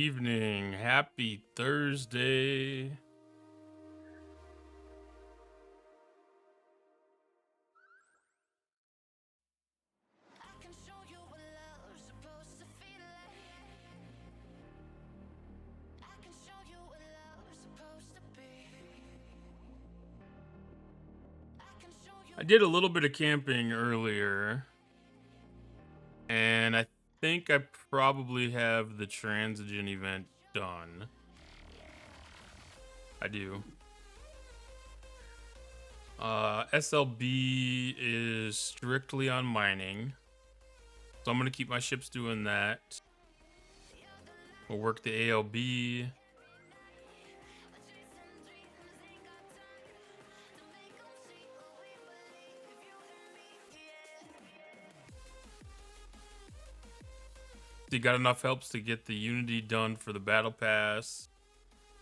evening. Happy Thursday. I did a little bit of camping earlier, and I think I probably have the Transigen event done. I do. SLB is strictly on mining, so I'm going to keep my ships doing that. We'll work the ALB. So you got enough helps to get the Unity done for the Battle Pass.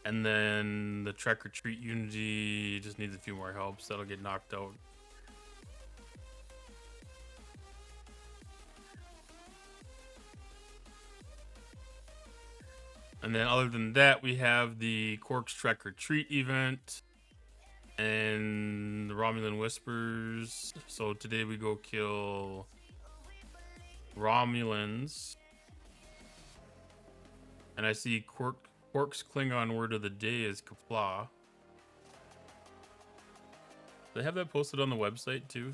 And then the Trek or Treat Unity just needs a few more helps. That'll get knocked out. And then other than that, we have the Quark's Trek or Treat event. And the Romulan Whispers. So today we go kill Romulans. And I see Quark's Klingon word of the day is Kapla. They have that posted on the website too.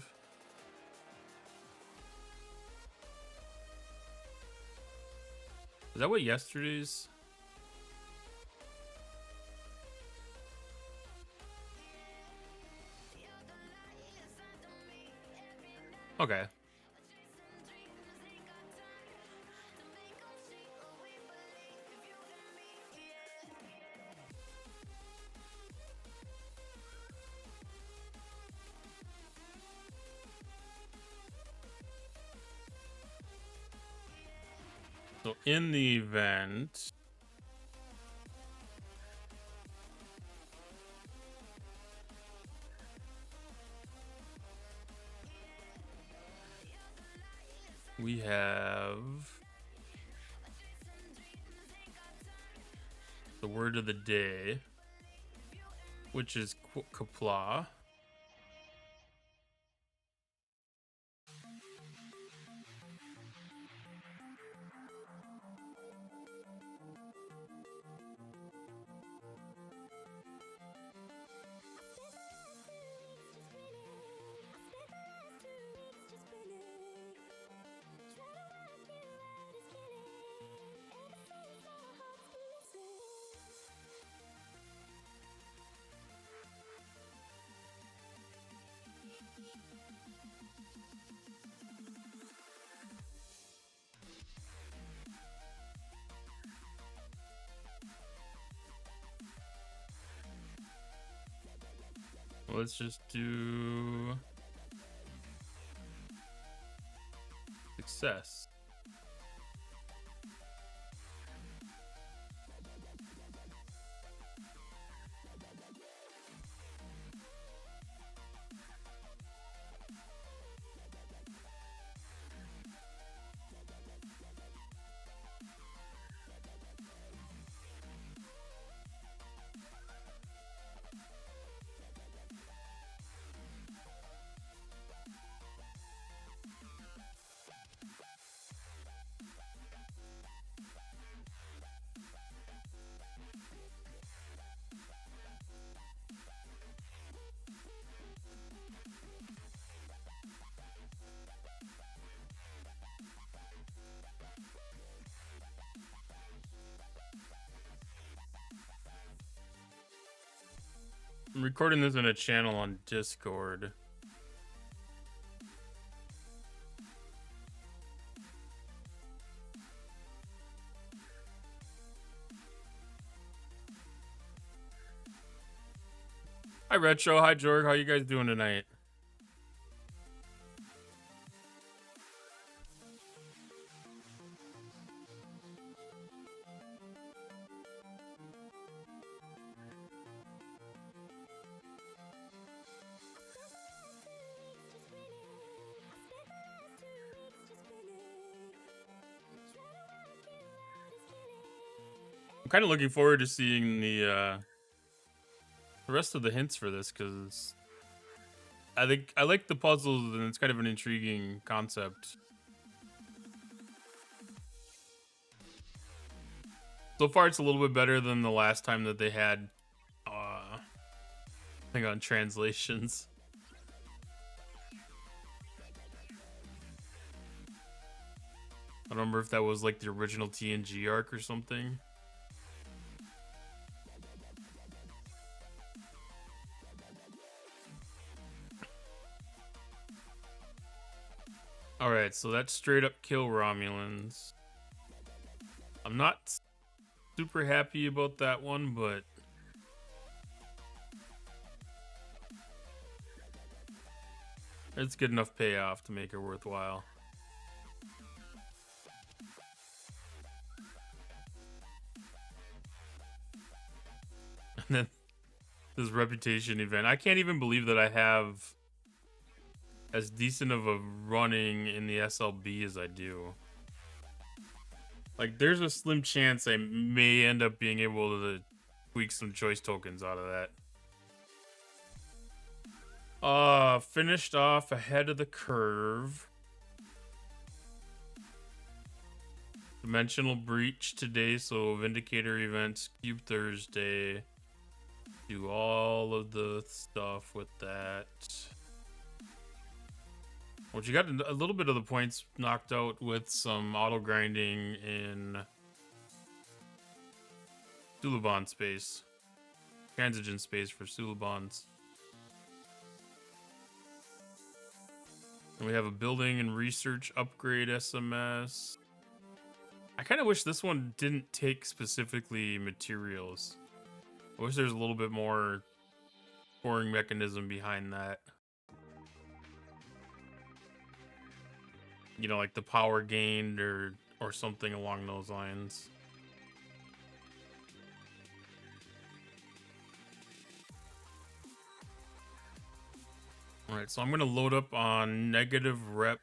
Is that what yesterday's? Okay. So in the event, we have the word of the day, which is Kapla. Let's just do success. I'm recording this in a channel on Discord. Hi Retro, hi Jorg, how you guys doing tonight? kind of looking forward to seeing the rest of the hints for this, because I think I like the puzzles and it's kind of an intriguing concept. So far, it's a little bit better than the last time that they had, hang on, translations. I don't remember if that was like the original TNG arc or something. Alright, so that's straight up kill Romulans. I'm not super happy about that one, but it's good enough payoff to make it worthwhile. And then this reputation event. I can't even believe that I have as decent of a running in the SLB as I do. Like, there's a slim chance I may end up being able to tweak some choice tokens out of that. Finished off ahead of the curve. Dimensional breach today, so Vindicator events, Cube Thursday. Do all of the stuff with that. Well, you got a little bit of the points knocked out with some auto grinding in Suliban space. Transigen space for Sulibans. And we have a building and research upgrade SMS. I kind of wish this one didn't take specifically materials. I wish there's a little bit more scoring mechanism behind that. You know, like the power gained or something along those lines. Alright, so I'm going to load up on negative rep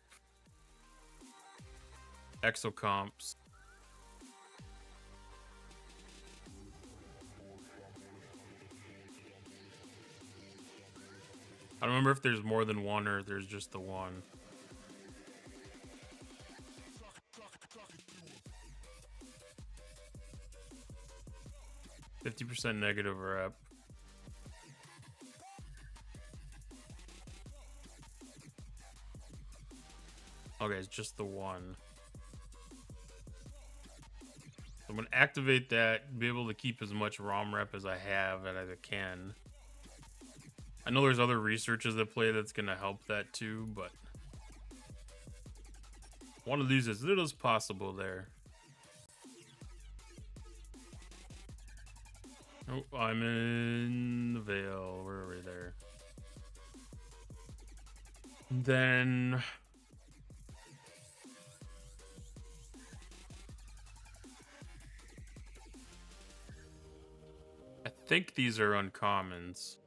exocomps. I don't remember if there's more than one or if there's just the one. %, negative rep. Okay, it's just the one. I'm going to activate that, be able to keep as much ROM rep as I have and as I can. I know there's other researches at play that's going to help that too, but I want to lose as little as possible there. Oh, I'm in the Veil. Where are we there? And then I think these are uncommons.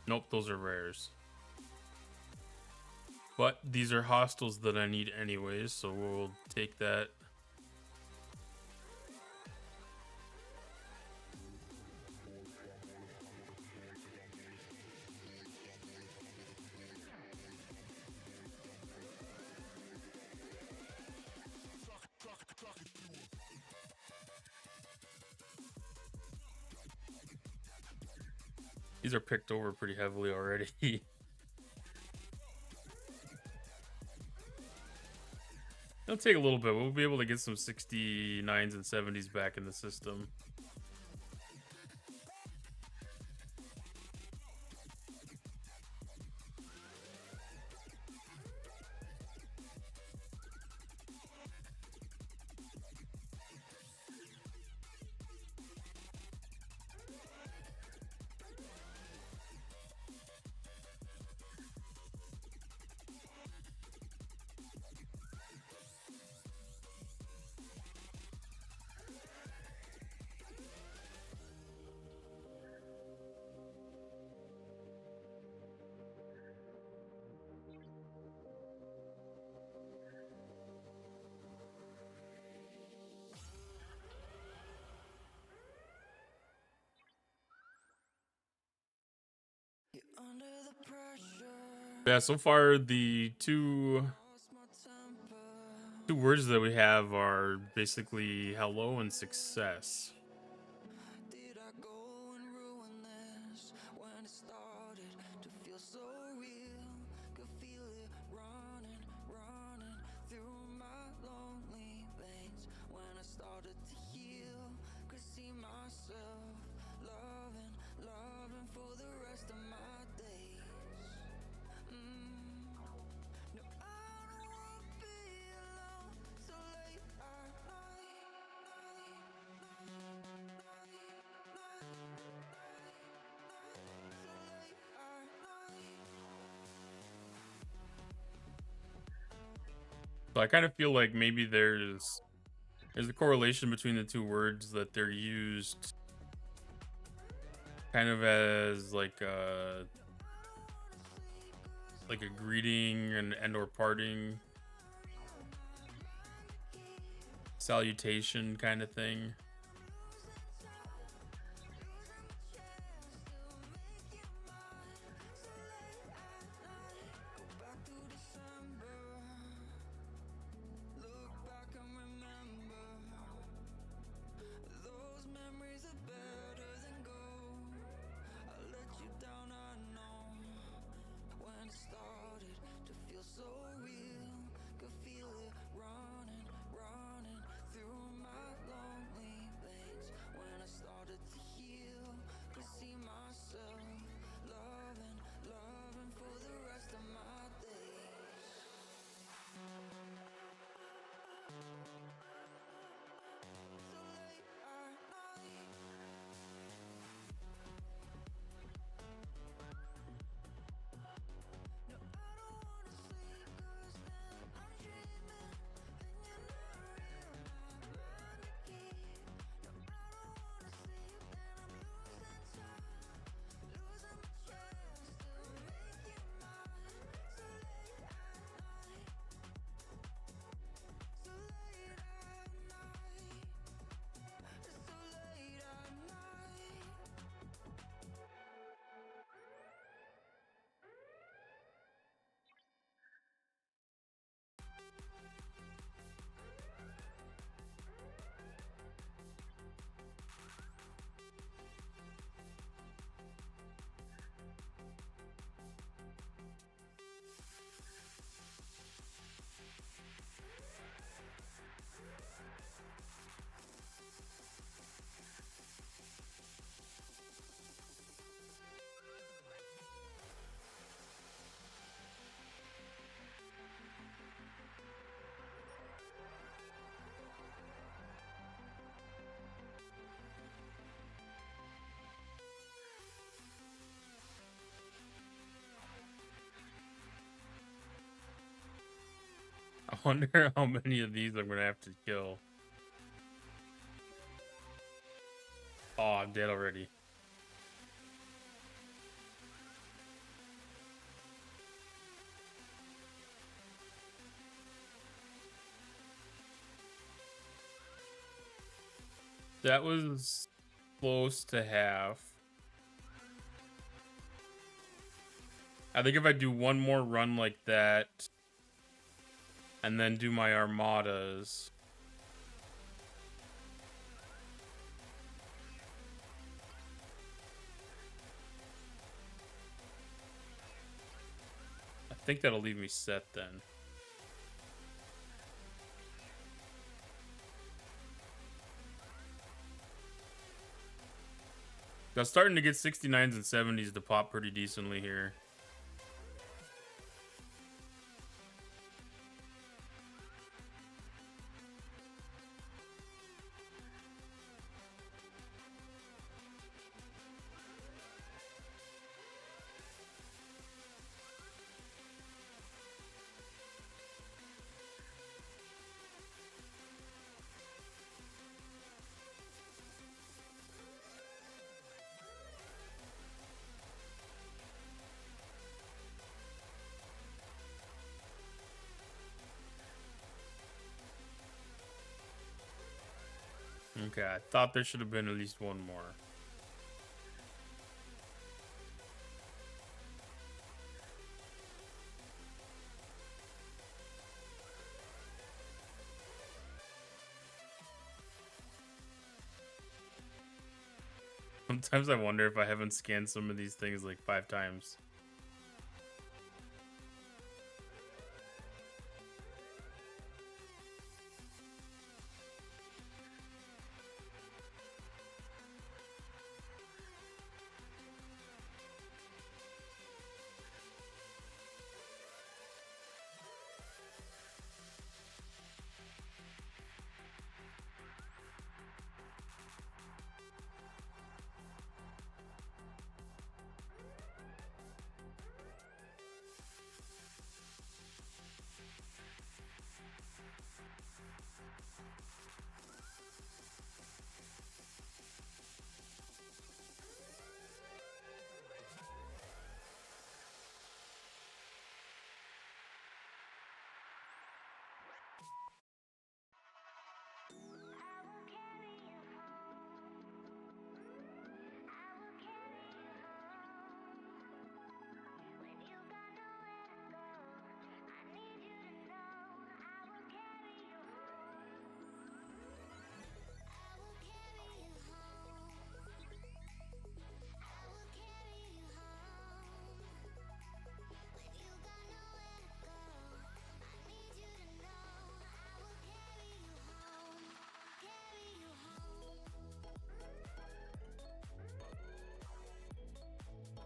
Nope, those are rares. But these are hostiles that I need anyways, so we'll take that. These are picked over pretty heavily already. It'll take a little bit. We'll be able to get some 69s and 70s back in the system. Yeah, so far the two words that we have are basically hello and success. So I kind of feel like maybe there's a correlation between the two words, that they're used kind of as like a greeting and or parting salutation kind of thing. I wonder how many of these I'm gonna have to kill. Oh, I'm dead already. That was close to half. I think if I do one more run like that and then do my armadas, I think that'll leave me set then. I was starting to get 69s and 70s to pop pretty decently here. Okay, I thought there should have been at least one more. Sometimes I wonder if I haven't scanned some of these things like 5 times.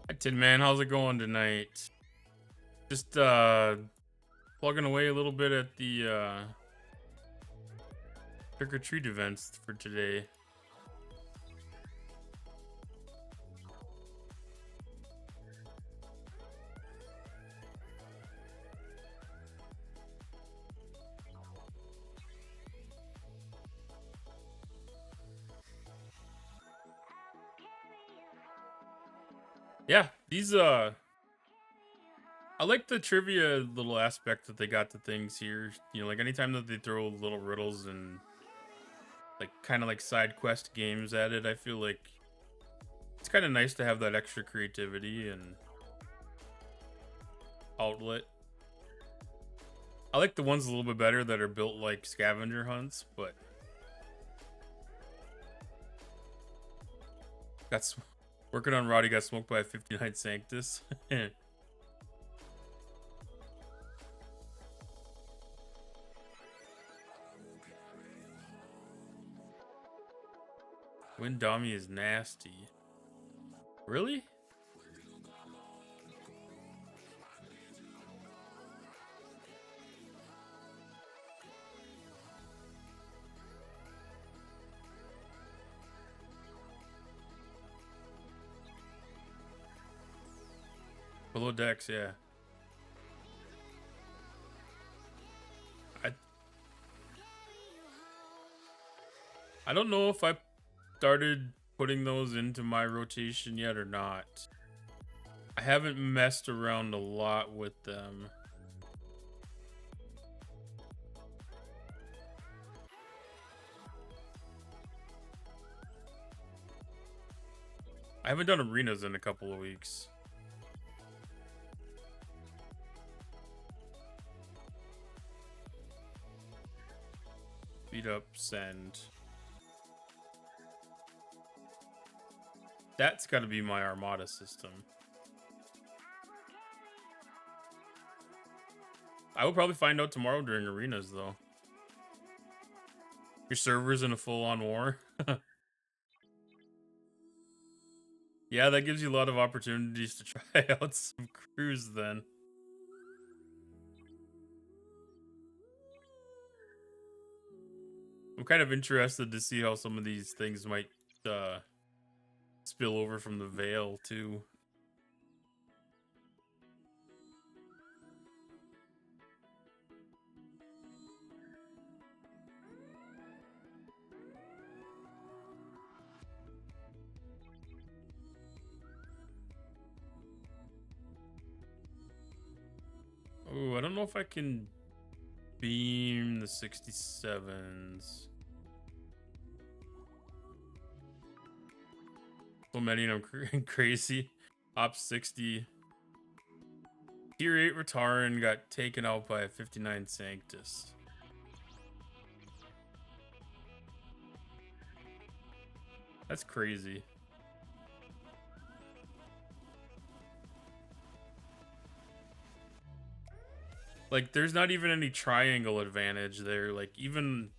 Hi, Tin Man, how's it going tonight? Just plugging away a little bit at the trick or treat events for today. Yeah, these I like the trivia little aspect that they got to things here. You know, like anytime that they throw little riddles and like kind of like side quest games at it, I feel like it's kind of nice to have that extra creativity and outlet. I like the ones a little bit better that are built like scavenger hunts, but working on Roddy got smoked by a 59 Sanctus. Windami is nasty. Really? Below decks, yeah. I I don't know if I started putting those into my rotation yet or not. I haven't messed around a lot with them. I haven't done arenas in a couple of weeks. Beat up, send. That's got to be my Armada system. I will probably find out tomorrow during arenas, though. Your server's in a full-on war. Yeah, that gives you a lot of opportunities to try out some crews then. I'm kind of interested to see how some of these things might spill over from the Veil, too. Oh, I don't know if I can beam the 67s. So many and I'm crazy. Op 60. Tier 8 Rataran got taken out by a 59 Sanctus. That's crazy. Like, there's not even any triangle advantage there. Like, even...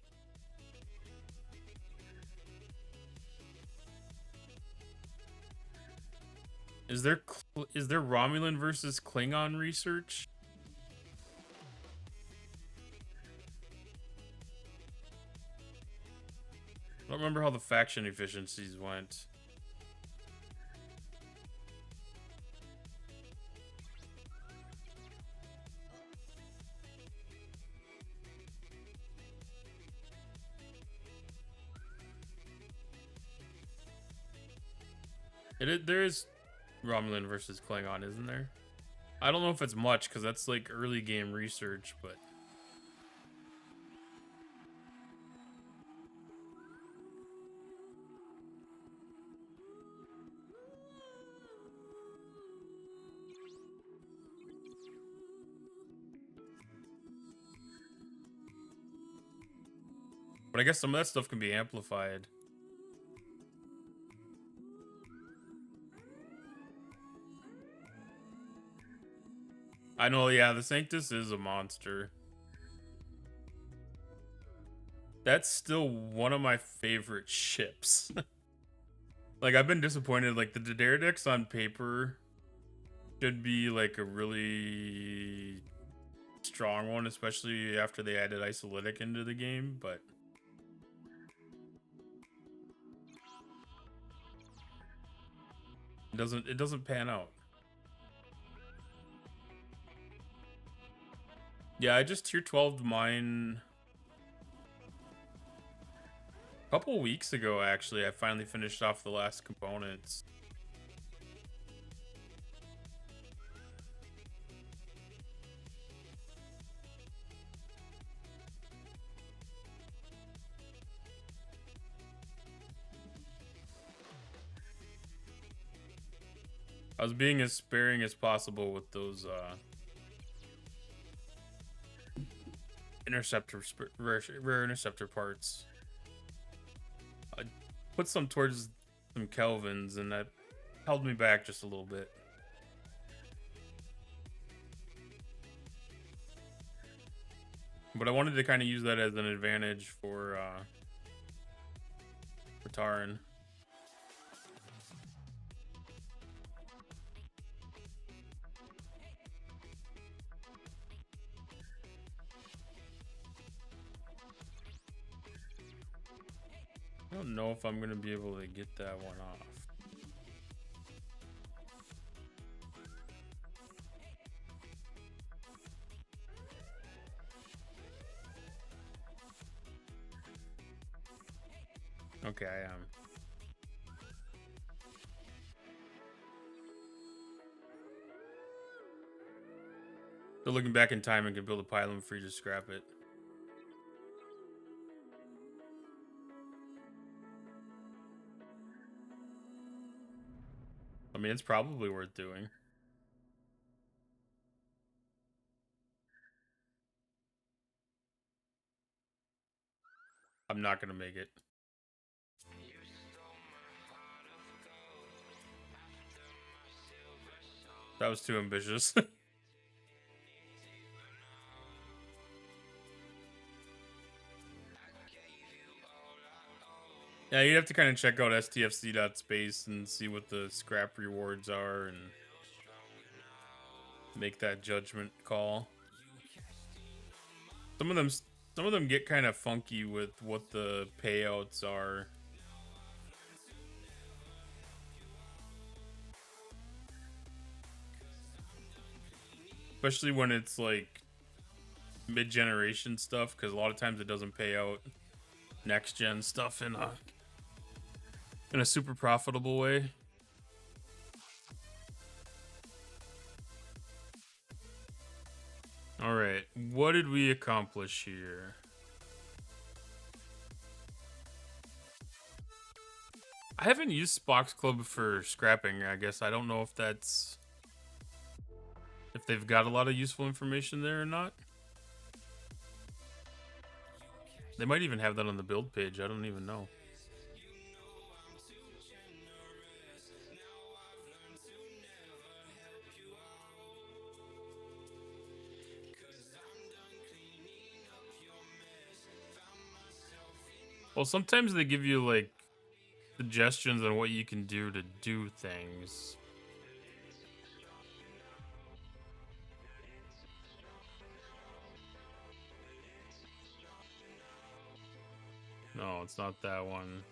Is there Romulan versus Klingon research? I don't remember how the faction efficiencies went. There is Romulan versus Klingon, isn't there? I don't know if it's much, because that's like early game research, but... But I guess some of that stuff can be amplified. I know, yeah, the Sanctus is a monster. That's still one of my favorite ships. Like, I've been disappointed. Like, the Daredix on paper should be, like, a really strong one, especially after they added Isolytic into the game, but... It doesn't pan out. Yeah, I just tier 12'd mine a couple weeks ago, actually. I finally finished off the last components. I was being as sparing as possible with those rare interceptor parts. I put some towards some Kelvins, and that held me back just a little bit. But I wanted to kind of use that as an advantage for Taran. I don't know if I'm gonna be able to get that one off. Okay, I am. So looking back in time, and can build a pylon free to scrap it. I mean, it's probably worth doing. I'm not gonna make it. That was too ambitious. Yeah, you'd have to kind of check out stfc.space and see what the scrap rewards are and make that judgment call. Some of them get kind of funky with what the payouts are. Especially when it's like mid-generation stuff, because a lot of times it doesn't pay out next-gen stuff in a super profitable way. All right, what did we accomplish here? I haven't used Spock's Club for scrapping, I guess. I don't know if they've got a lot of useful information there or not. They might even have that on the build page. I don't even know. Well, sometimes they give you like suggestions on what you can do to do things. No, it's not that one.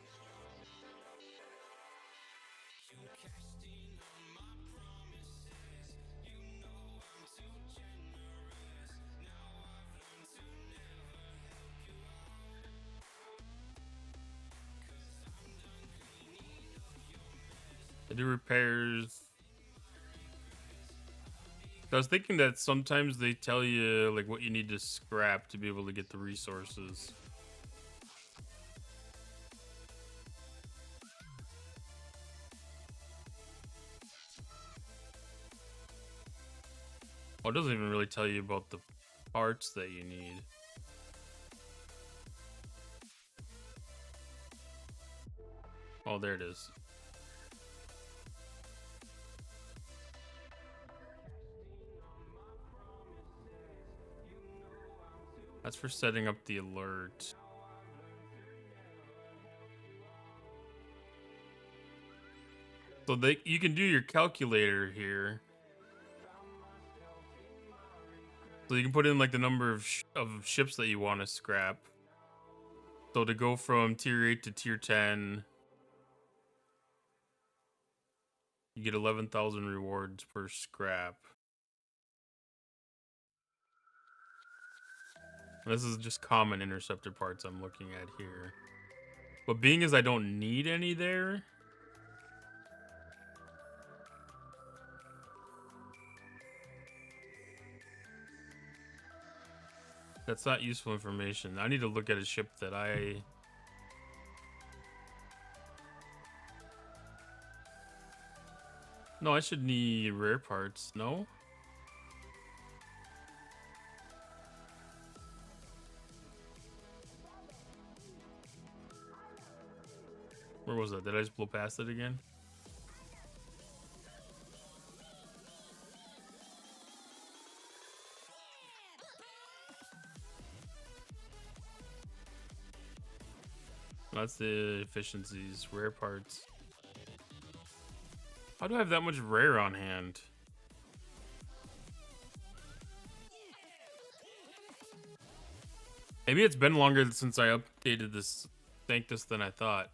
They do repairs. I was thinking that sometimes they tell you like what you need to scrap to be able to get the resources. Well, it doesn't even really tell you about the parts that you need. Oh, there it is. That's for setting up the alert. So you can do your calculator here. So you can put in like the number of ships that you want to scrap. So to go from tier 8 to tier 10, you get 11,000 rewards per scrap. And this is just common interceptor parts I'm looking at here. But being as I don't need any there, that's not useful information. I need to look at a ship that I... No, I should need rare parts. No? Where was that? Did I just blow past it again? That's the efficiencies. Rare parts. How do I have that much rare on hand? Maybe it's been longer since I updated this Sanctus than I thought.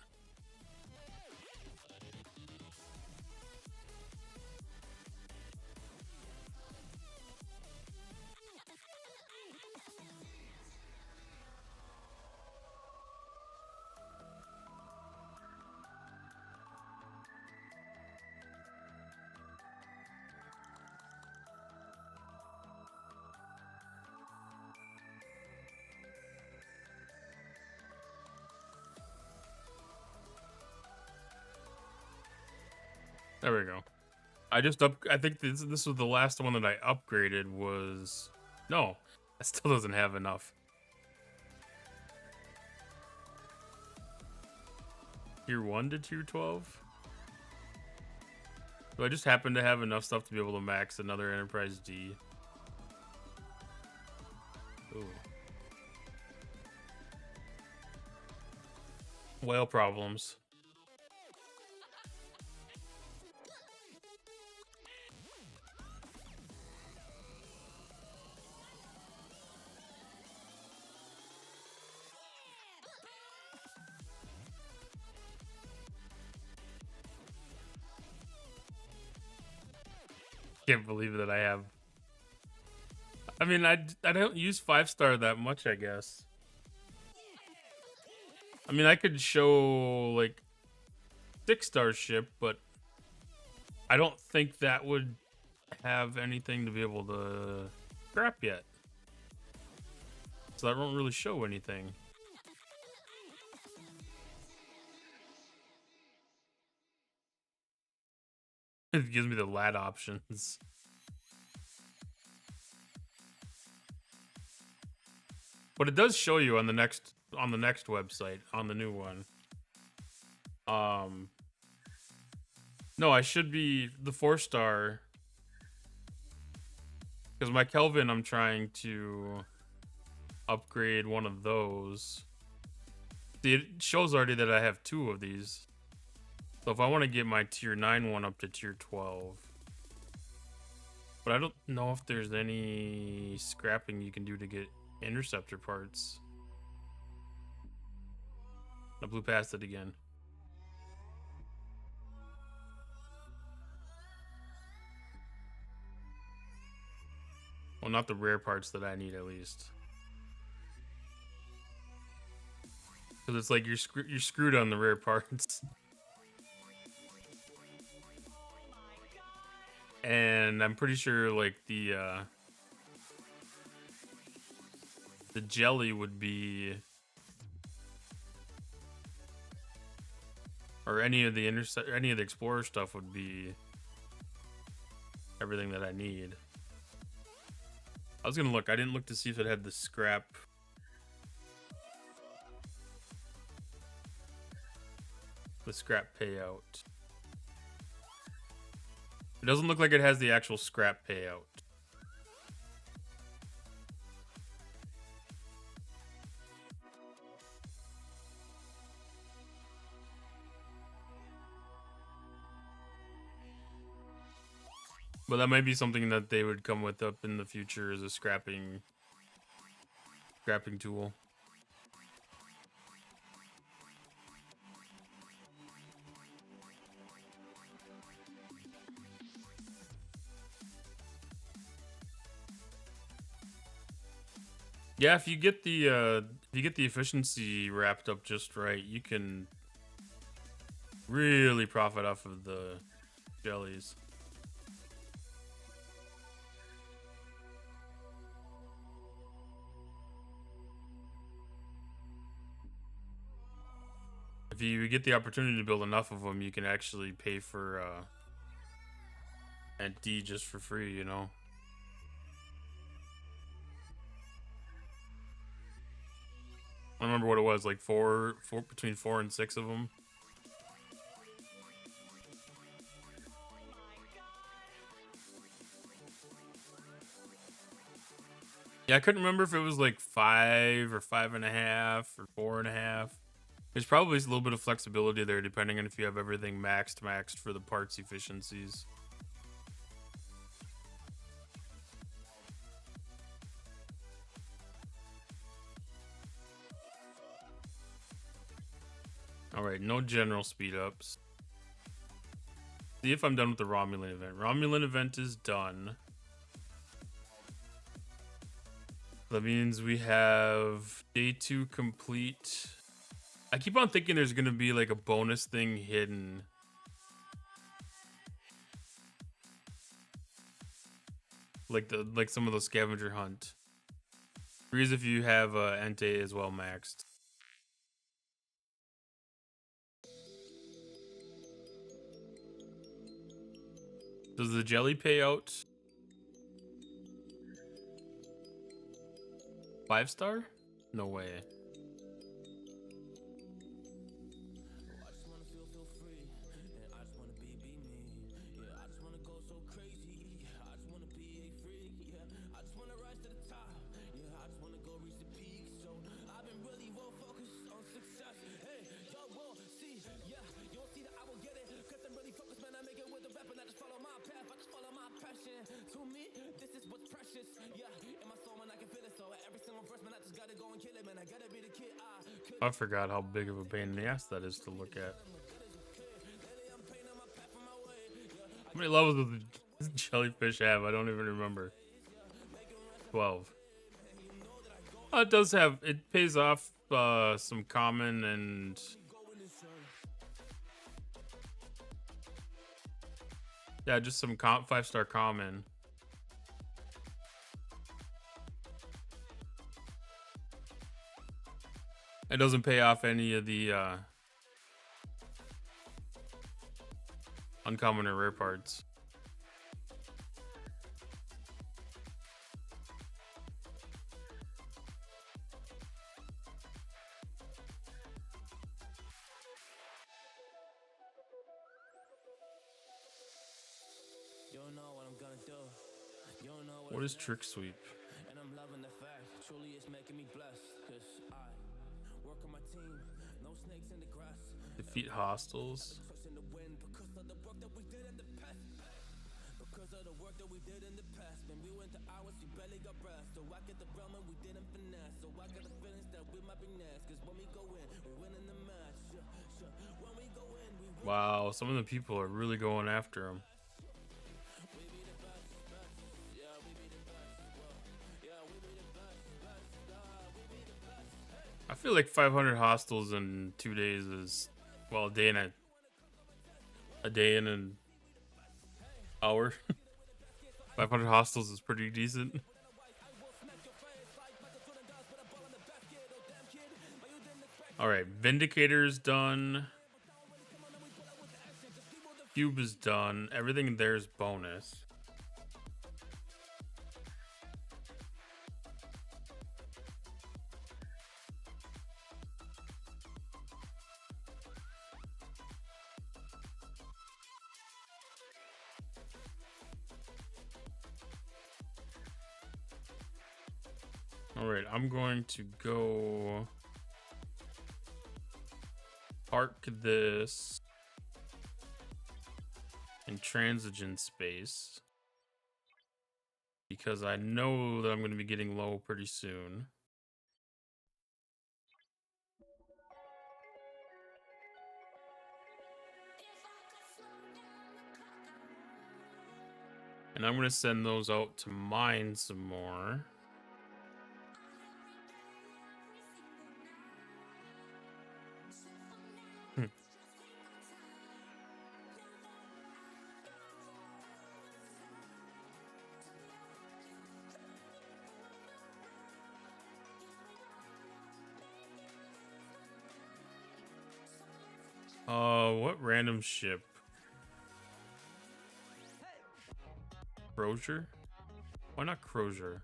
There we go. I think this was the last one that I upgraded was... No, that still doesn't have enough. Tier 1 to tier 12? So I just happen to have enough stuff to be able to max another Enterprise D. Ooh. Whale problems. Can't believe that I have... I mean, I don't use 5-star that much, I guess. I mean, I could show, like, 6-star ship, but I don't think that would have anything to be able to scrap yet. So that won't really show anything. It gives me the lat options. But it does show you on the next website, on the new one. No, I should be the 4-star. Because my Kelvin, I'm trying to upgrade one of those. See, it shows already that I have 2 of these. So if I want to get my tier 9 one up to tier 12. But I don't know if there's any scrapping you can do to get interceptor parts. I blew past it again. Well, not the rare parts that I need, at least. Because it's like you're screwed on the rare parts. And I'm pretty sure like the jelly would be, or any of the explorer stuff would be everything that I need. I was gonna look. I didn't look to see if it had the scrap. The scrap payout. It doesn't look like it has the actual scrap payout. But that might be something that they would come with up in the future as a scrapping tool. Yeah, if you get the efficiency wrapped up just right, you can really profit off of the jellies. If you get the opportunity to build enough of them, you can actually pay for Ant D just for free, you know. I don't remember what it was, like between 4 and 6 of them. Yeah, I couldn't remember if it was like 5 or 5.5 or 4.5. There's probably a little bit of flexibility there depending on if you have everything maxed for the parts efficiencies. Alright, no general speed ups. See if I'm done with the Romulan event. Romulan event is done. That means we have day 2 complete. I keep on thinking there's gonna be like a bonus thing hidden. Like some of those scavenger hunt. Freeze if you have Entei as well maxed. Does the jelly pay out 5-star? No way. I forgot how big of a pain in the ass that is to look at. How many levels does the jellyfish have? I don't even remember. 12. Oh, it does have, it pays off some common and yeah, just some 5-star common. It doesn't pay off any of the uncommon or rare parts. What is trick sweep? And I'm loving the fact, truly it's making me blessed. Cause I work on my team, Defeat hostiles. Wow, some of the people are really going after him. I feel like 500 hostiles in 2 days is, well, a day and an hour. 500 hostiles is pretty decent. All right, Vindicator's done. Cube is done. Everything there's bonus. All right, I'm going to go park this in transigen space because I know that I'm going to be getting low pretty soon. And I'm going to send those out to mine some more. What random ship? Crozier? Why not Crozier?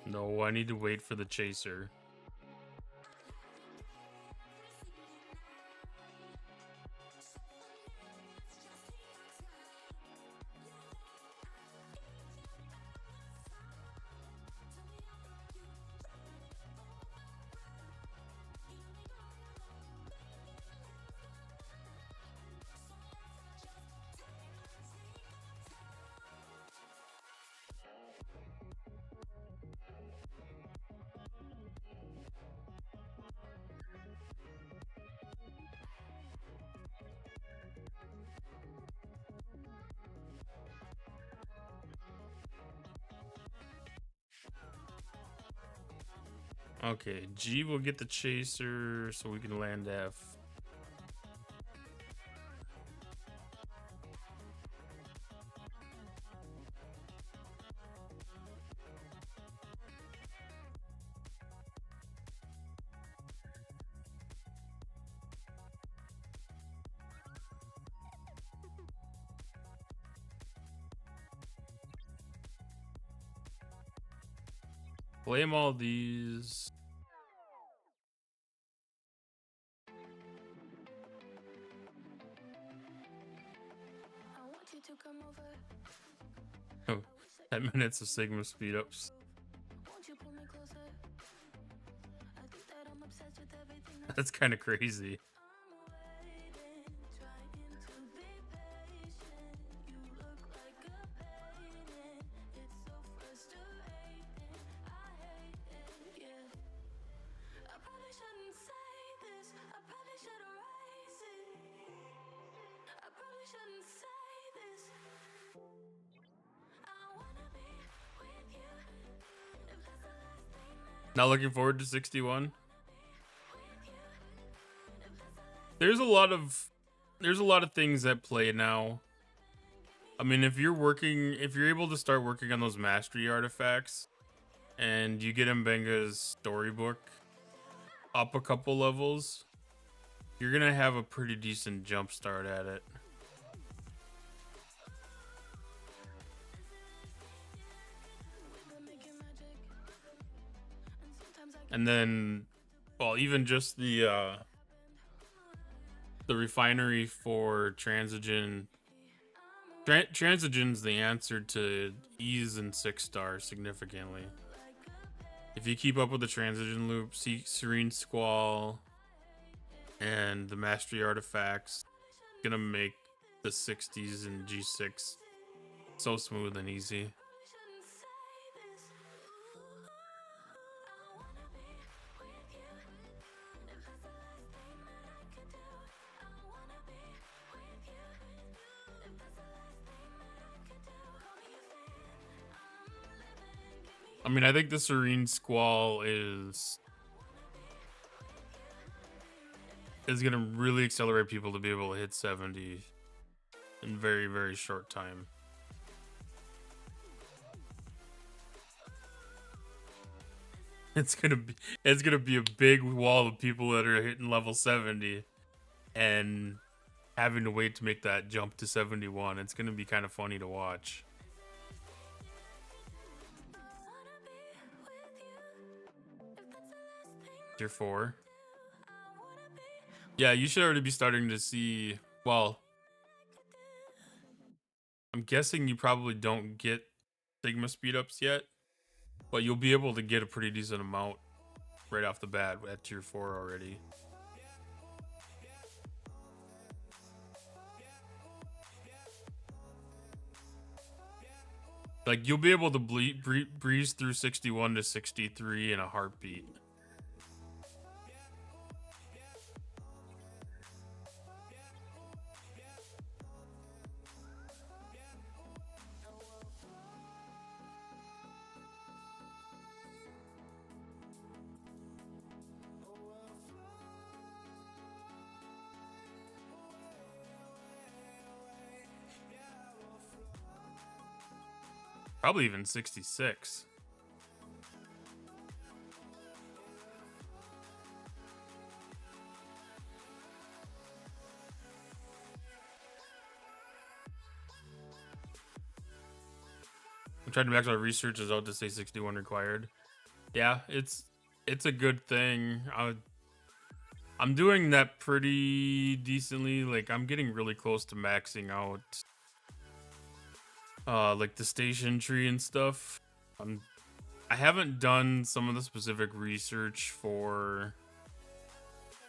No, I need to wait for the chaser. Okay, G will get the chaser so we can land F. Blame all these. Oh, 10 minutes of Sigma speed ups. That's kind of crazy. Not looking forward to 61. There's a lot of things at play now. I mean, if you're able to start working on those mastery artifacts and you get Mbenga's storybook, up a couple levels, you're gonna have a pretty decent jump start at it. And then, well, even just the refinery for Transigen. Transigen's the answer to ease and 6-star significantly. If you keep up with the Transigen loop, Serene Squall, and the Mastery Artifacts, gonna make the 60s and G6 so smooth and easy. I mean, I think the Serene Squall is gonna really accelerate people to be able to hit 70 in very, very short time. It's gonna be a big wall of people that are hitting level 70 and having to wait to make that jump to 71. It's gonna be kind of funny to watch. Tier 4. Yeah, you should already be starting to see. Well, I'm guessing you probably don't get Sigma speedups yet, but you'll be able to get a pretty decent amount right off the bat at tier 4 already. Like, you'll be able to breeze through 61 to 63 in a heartbeat. Probably even 66. I'm trying to max my research out to say 61 required. Yeah, it's a good thing. I'm doing that pretty decently. Like, I'm getting really close to maxing out like the station tree and stuff. I haven't done some of the specific research for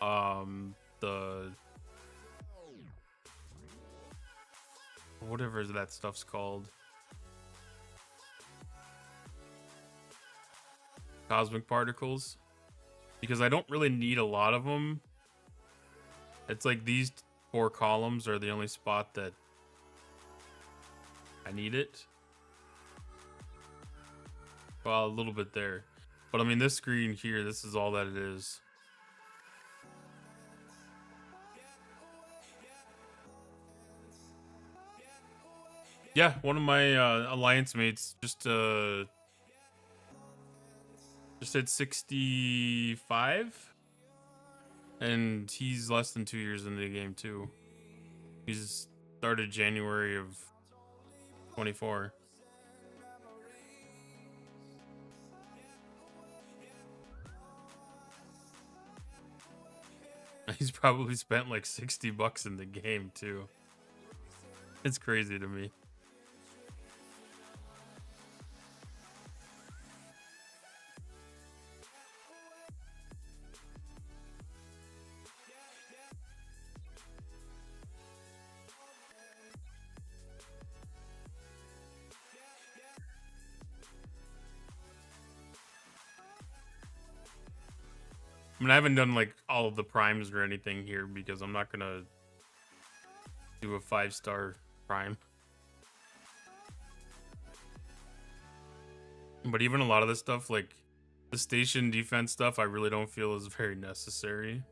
the whatever that stuff's called. Cosmic particles, because I don't really need a lot of them. It's like these 4 columns are the only spot that I need it. Well, a little bit there, but I mean, this screen here, this is all that it is. Yeah, one of my alliance mates just hit 65, and he's less than 2 years into the game too. He's started January of 24. He's probably spent like $60 in the game too. It's crazy to me. I mean, I haven't done like all of the primes or anything here because I'm not gonna do a 5-star prime. But even a lot of this stuff, like the station defense stuff, I really don't feel is very necessary.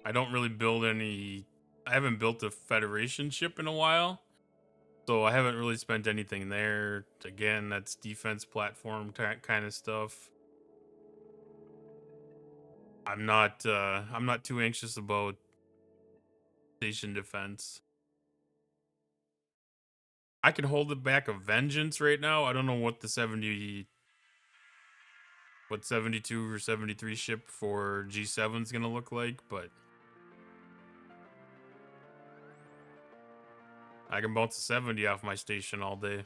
I don't really build any. I haven't built a Federation ship in a while, so I haven't really spent anything there. Again, that's defense platform kind of stuff. I'm not too anxious about station defense. I can hold it back a vengeance right now. I don't know what the 72 or 73 ship for G7 is gonna look like, but I can bounce a 70 off my station all day.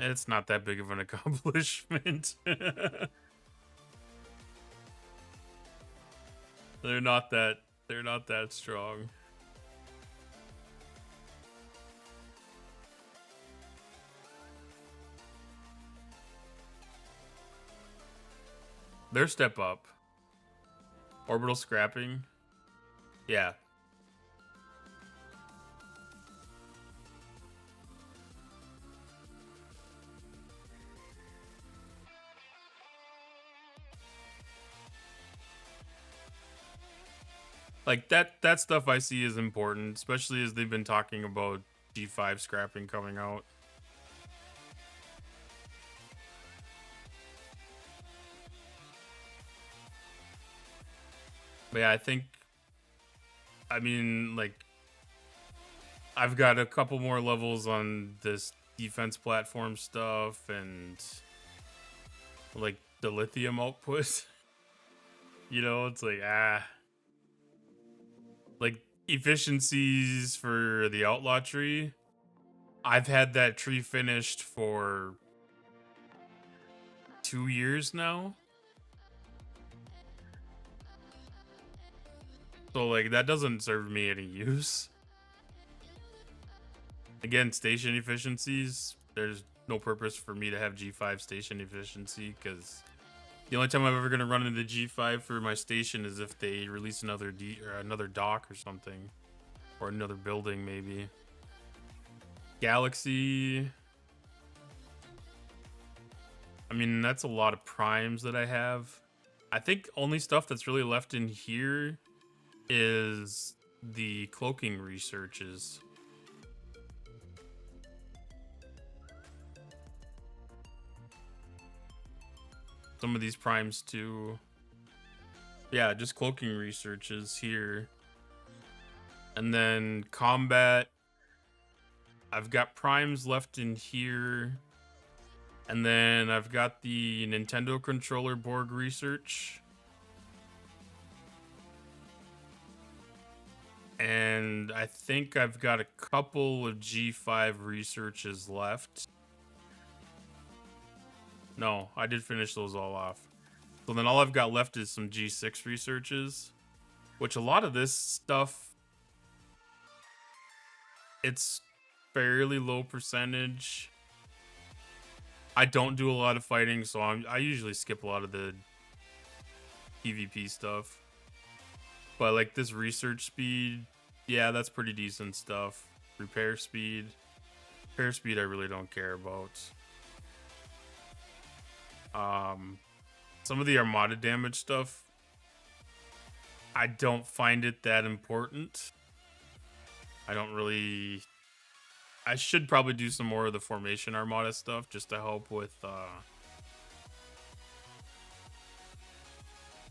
It's not that big of an accomplishment. They're not that strong. They're step up. Orbital scrapping. Yeah. Like that stuff I see is important, especially as they've been talking about G5 scrapping coming out. But yeah, I mean, like, I've got a couple more levels on this defense platform stuff and like the lithium output. You know, it's like like efficiencies for the outlaw tree. I've had that tree finished for 2 years now. So like that doesn't serve me any use. Again, station efficiencies, there's no purpose for me to have G5 station efficiency because the only time I'm ever going to run into G5 for my station is if they release another another dock or something, or another building maybe. Galaxy. I mean, that's a lot of primes that I have. I think only stuff that's really left in here is the cloaking researches. Some of these primes too. Yeah, just cloaking researches here. And then combat. I've got primes left in here. And then I've got the Nintendo controller Borg research. And I think I've got a couple of G5 researches left. No, I did finish those all off. So then all I've got left is some G6 researches, which a lot of this stuff, it's fairly low percentage. I don't do a lot of fighting, so I usually skip a lot of the PvP stuff. But like this research speed, yeah, that's pretty decent stuff. Repair speed I really don't care about. Some of the armada damage stuff, I don't find it that important. I should probably do some more of the formation armada stuff just to help with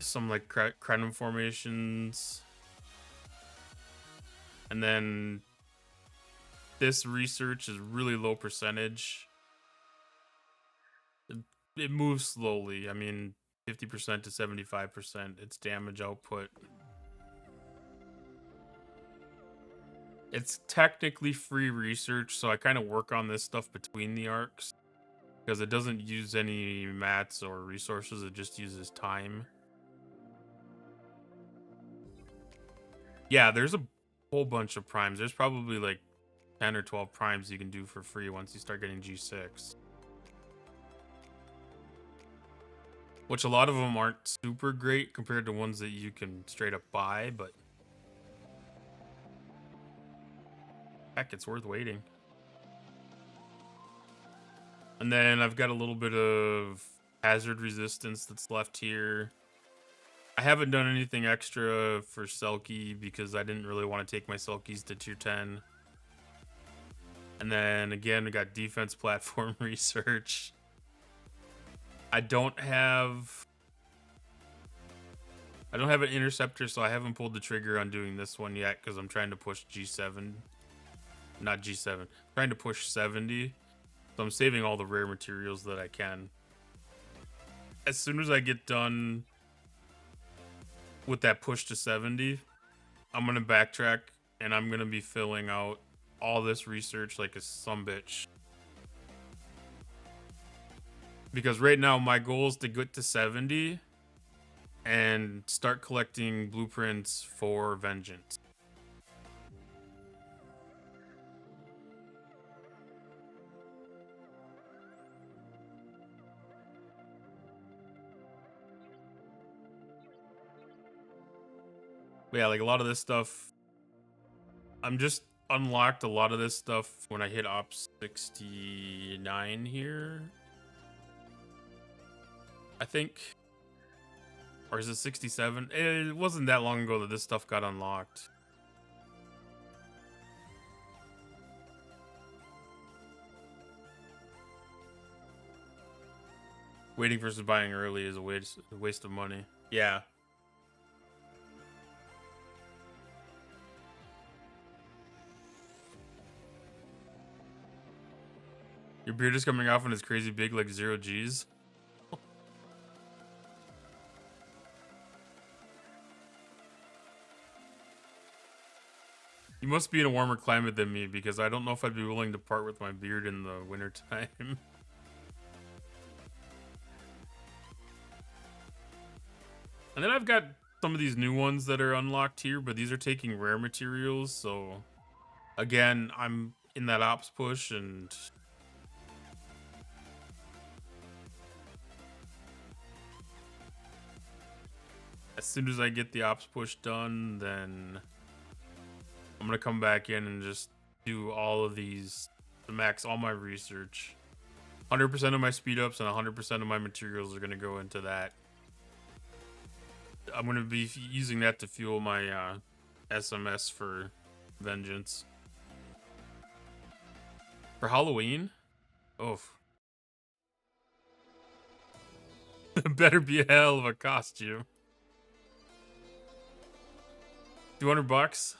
some like Krenim formations. And then this research is really low percentage. It moves slowly. I mean, 50% to 75% its damage output. It's technically free research, so I kind of work on this stuff between the arcs because it doesn't use any mats or resources, it just uses time. Yeah, there's a whole bunch of primes. There's probably like 10 or 12 primes you can do for free once you start getting G6. Which a lot of them aren't super great compared to ones that you can straight up buy, but heck, it's worth waiting. And then I've got a little bit of hazard resistance that's left here. I haven't done anything extra for Selkie because I didn't really want to take my Selkies to tier 10. And then again, we got defense platform research. I don't have an interceptor, so I haven't pulled the trigger on doing this one yet because I'm trying to push G7. Not G7. I'm trying to push 70. So I'm saving all the rare materials that I can. As soon as I get done with that push to 70, I'm going to backtrack and I'm going to be filling out all this research like a sumbitch. Because right now my goal is to get to 70 and start collecting blueprints for Vengeance. But yeah, like a lot of this stuff, I'm just unlocked a lot of this stuff when I hit op 69 here. I think. Or is it 67? It wasn't that long ago that this stuff got unlocked. Waiting versus buying early is a waste of money. Yeah. Your beard is coming off and it's crazy big like 0 G's. You must be in a warmer climate than me because I don't know if I'd be willing to part with my beard in the wintertime. And then I've got some of these new ones that are unlocked here, but these are taking rare materials, so again, I'm in that ops push and as soon as I get the ops push done, then I'm gonna come back in and just do all of these to max all my research. 100% of my speed ups and 100% of my materials are gonna go into that. I'm gonna be using that to fuel my SMS for Vengeance. For Halloween? Oh. Better be a hell of a costume. 200 bucks?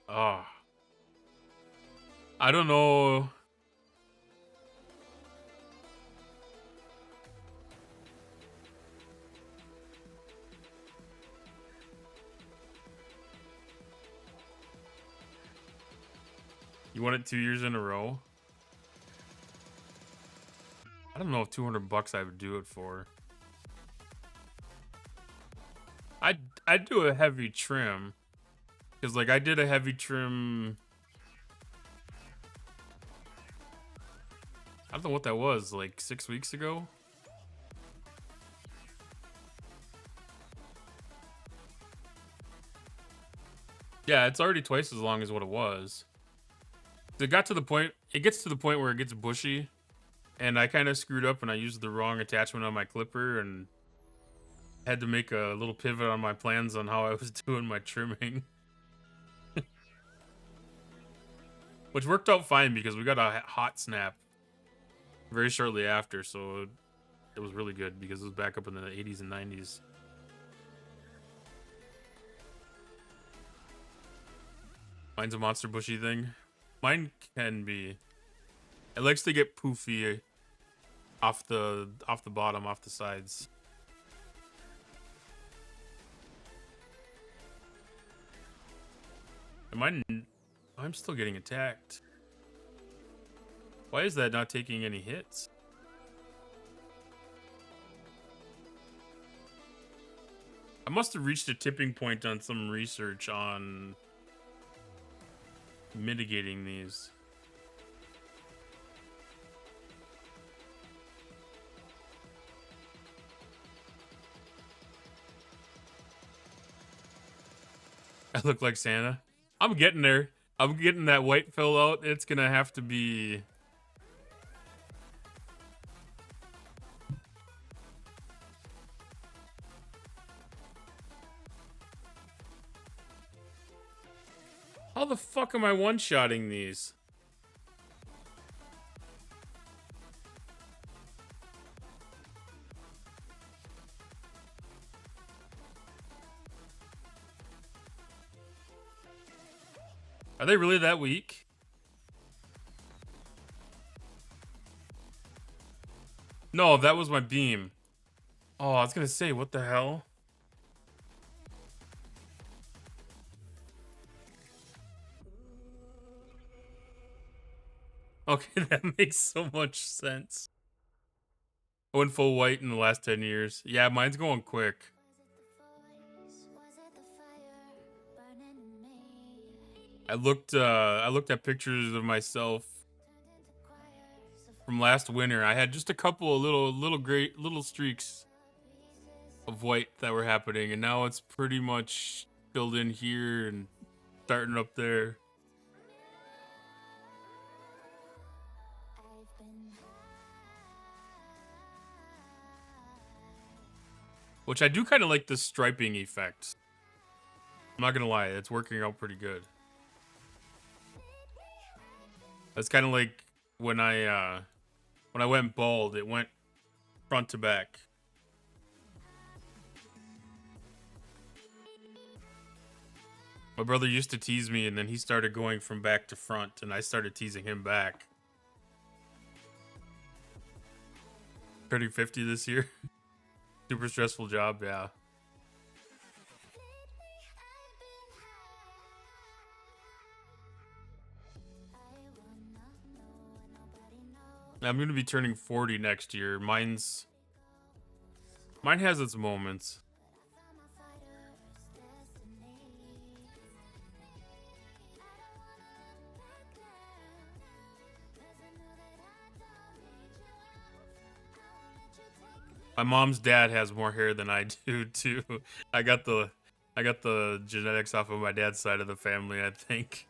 Oh. I don't know. You won it 2 years in a row? I don't know if 200 bucks I would do it for. I'd do a heavy trim. Because, like, I did a heavy trim. I don't know what that was, like 6 weeks ago? Yeah, it's already twice as long as what it was. It gets to the point where it gets bushy. And I kind of screwed up and I used the wrong attachment on my clipper and had to make a little pivot on my plans on how I was doing my trimming. Which worked out fine because we got a hot snap very shortly after, so it was really good because it was back up in the 80s and 90s. Mine's a monster bushy thing. Mine can be. It likes to get poofy off the bottom, off the sides. I'm still getting attacked. Why is that not taking any hits? I must have reached a tipping point on some research on mitigating these. I look like Santa. I'm getting there. I'm getting that white fill out. It's gonna have to be... How the fuck am I one-shotting these? Are they really that weak? No, that was my beam. Oh, I was gonna say, what the hell? Okay, that makes so much sense. I went full white in the last 10 years. Yeah, mine's going quick. I looked at pictures of myself from last winter. I had just a couple of little great little streaks of white that were happening, and now it's pretty much filled in here and starting up there. Which I do kind of like the striping effect. I'm not gonna lie, it's working out pretty good. It's kind of like when I went bald, it went front to back. My brother used to tease me, and then he started going from back to front, and I started teasing him back. Turning 50 this year. Super stressful job, yeah. I'm gonna be turning 40 next year. Mine has its moments. My mom's dad has more hair than I do too. I got the genetics off of my dad's side of the family, I think.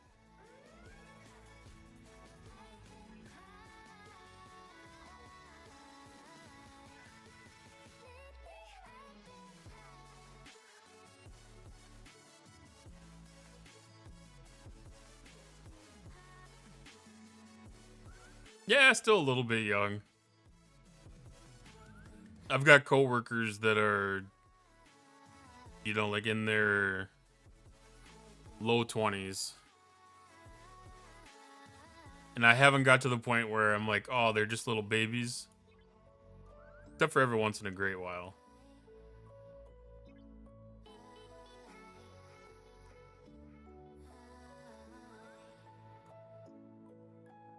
Yeah, still a little bit young. I've got coworkers that are, you know, like in their low 20s. And I haven't got to the point where I'm like, oh, they're just little babies. Except for every once in a great while.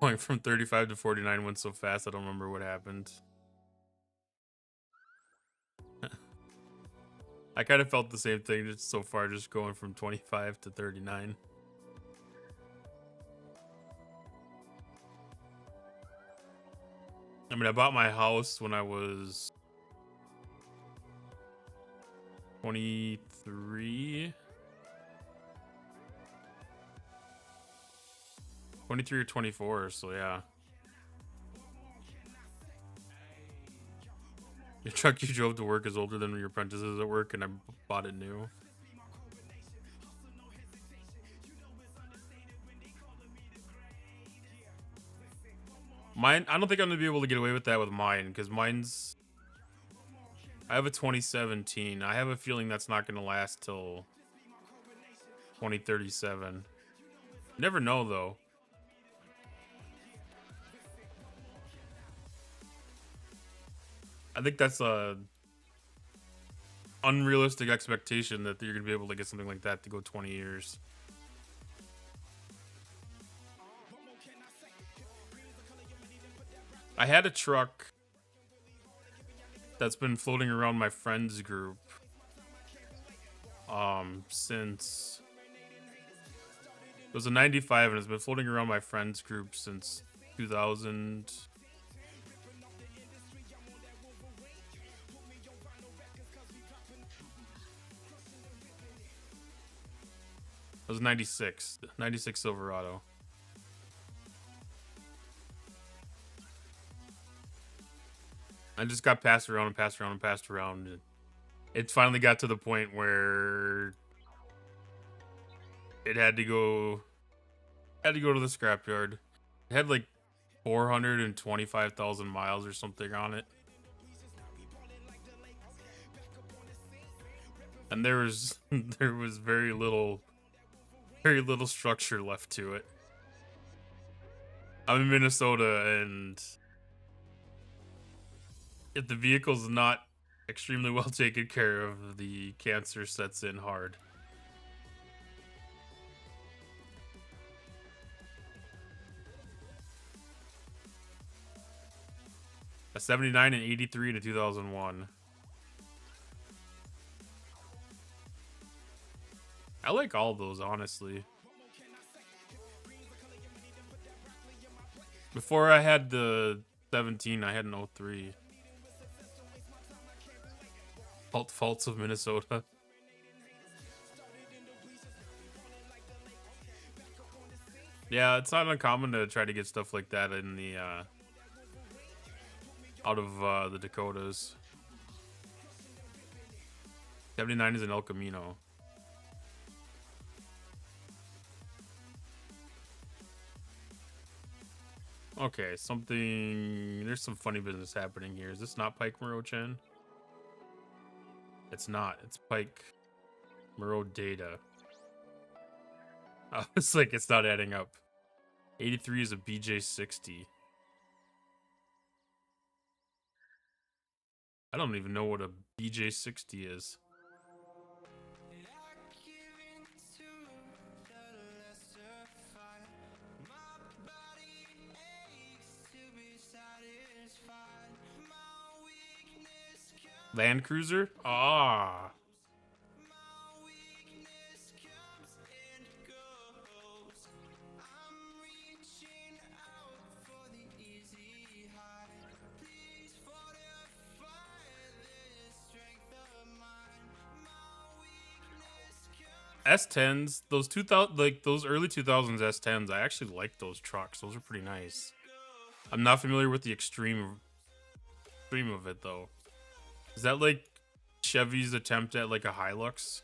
Going from 35 to 49 went so fast, I don't remember what happened. I kind of felt the same thing just so far, just going from 25 to 39. I mean, I bought my house when I was 23. 23 or 24, so yeah. The truck you drove to work is older than your apprentices at work, and I bought it new. Mine, I don't think I'm gonna be able to get away with that with mine, because mine's, I have a 2017. I have a feeling that's not gonna last till 2037. Never know though. I think that's a unrealistic expectation that you're gonna be able to get something like that to go 20 years. I had a truck that's been floating around my friends group since it was a 95, and it's been floating around my friends group since 2000. It was 96 Silverado. I just got passed around and passed around and passed around. And it finally got to the point where it had to go Had to go to the scrapyard. It had like 425,000 miles or something on it. And there was there was very little structure left to it. I'm in Minnesota, and if the vehicle's not extremely well taken care of, the cancer sets in hard. A 79 and 83 to 2001. I like all those, honestly. Before I had the 17, I had an 03. Faults of Minnesota. Yeah, it's not uncommon to try to get stuff like that in the out of the Dakotas. 79 is in El Camino. Okay, there's some funny business happening here. Is this not Pike Muro-Chen? It's not. It's Pike Muro Data. It's like, it's not adding up. 83 is a BJ60. I don't even know what a BJ60 is. Land Cruiser? Ah. S10s, those 2000, like those early 2000s S10s, I actually like those trucks. Those are pretty nice. I'm not familiar with the extreme of it though. Is that like Chevy's attempt at like a Hilux?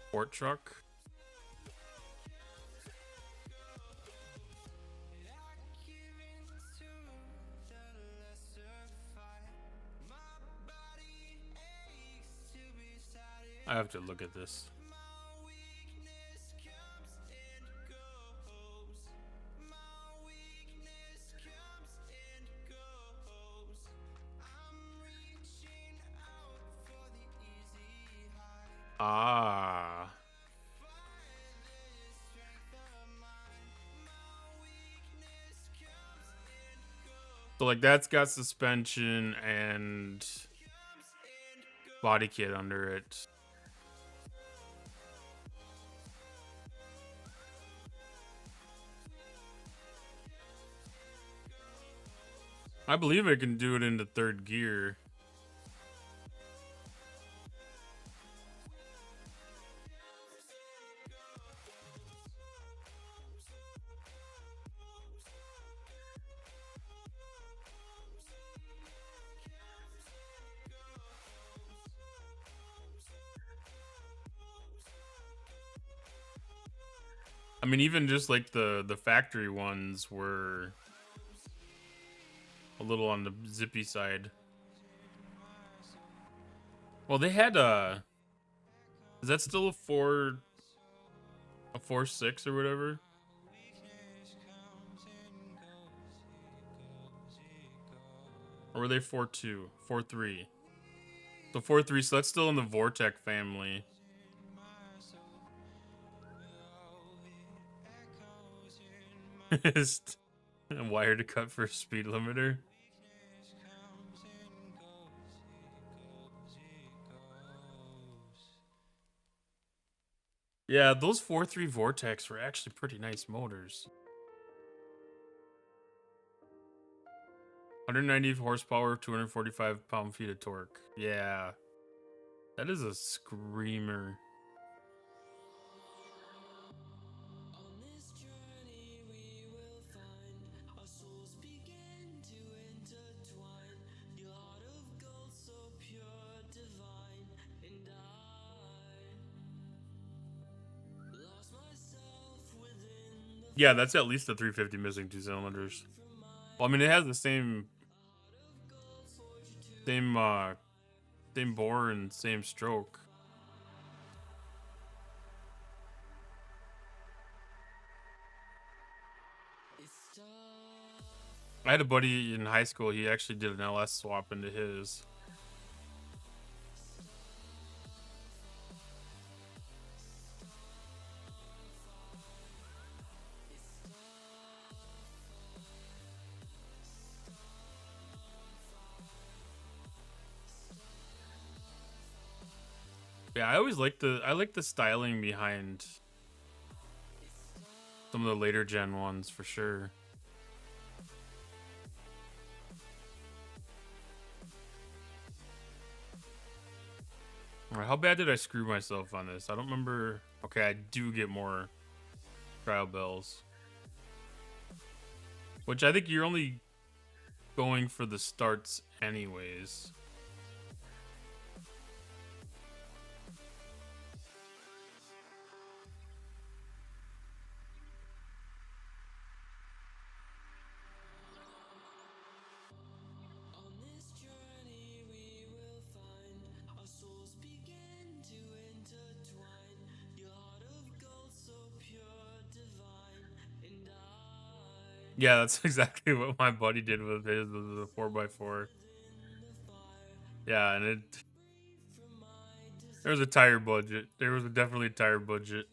Sport truck? I have to look at this. Ah. So like that's got suspension and body kit under it. I believe it can do it into third gear. I mean, even just like the factory ones were a little on the zippy side. Well, they had a. Is that still a 4.6 or whatever? Or were they 4.2, 4.3? So 4.3. So that's still in the Vortec family. A wire to cut for a speed limiter. Yeah, those 4.3 Vortex were actually pretty nice motors. 190 horsepower, 245 pound-feet of torque. Yeah. That is a screamer. Yeah, that's at least a 350 missing 2 cylinders. Well, I mean, it has the same same bore and same stroke. I had a buddy in high school. He actually did an LS swap into his. Yeah, I always like the styling behind some of the later gen ones for sure. All right, how bad did I screw myself on this? I don't remember. Okay, I do get more trial bells, which I think you're only going for the starts anyways. Yeah, that's exactly what my buddy did with his, was a 4x4. Yeah, and there was a tire budget. There was definitely a tire budget.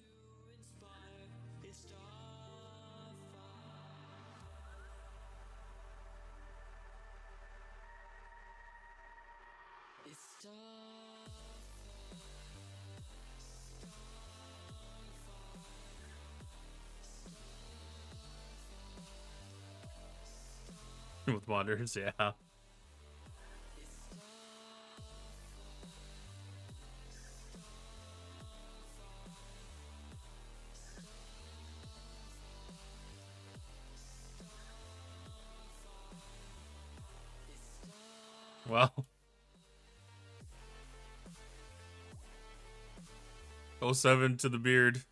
With modders, yeah. Well, '07 to the beard.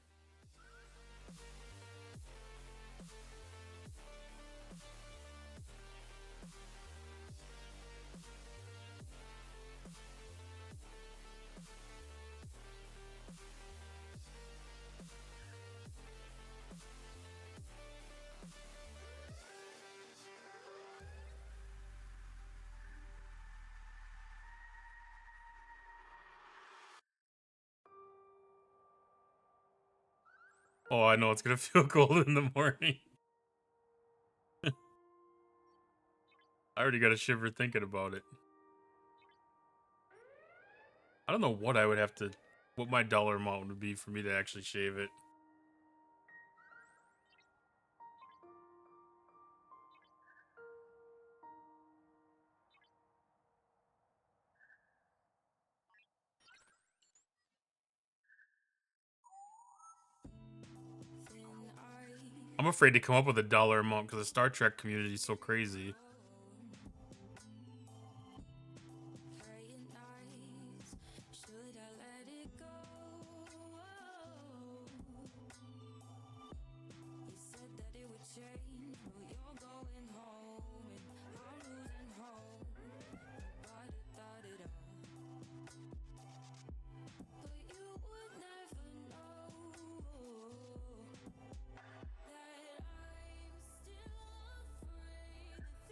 Oh, I know it's gonna feel cold in the morning. I already got a shiver thinking about it. I don't know what I would have to, what my dollar amount would be for me to actually shave it. I'm afraid to come up with a dollar amount because the Star Trek community is so crazy.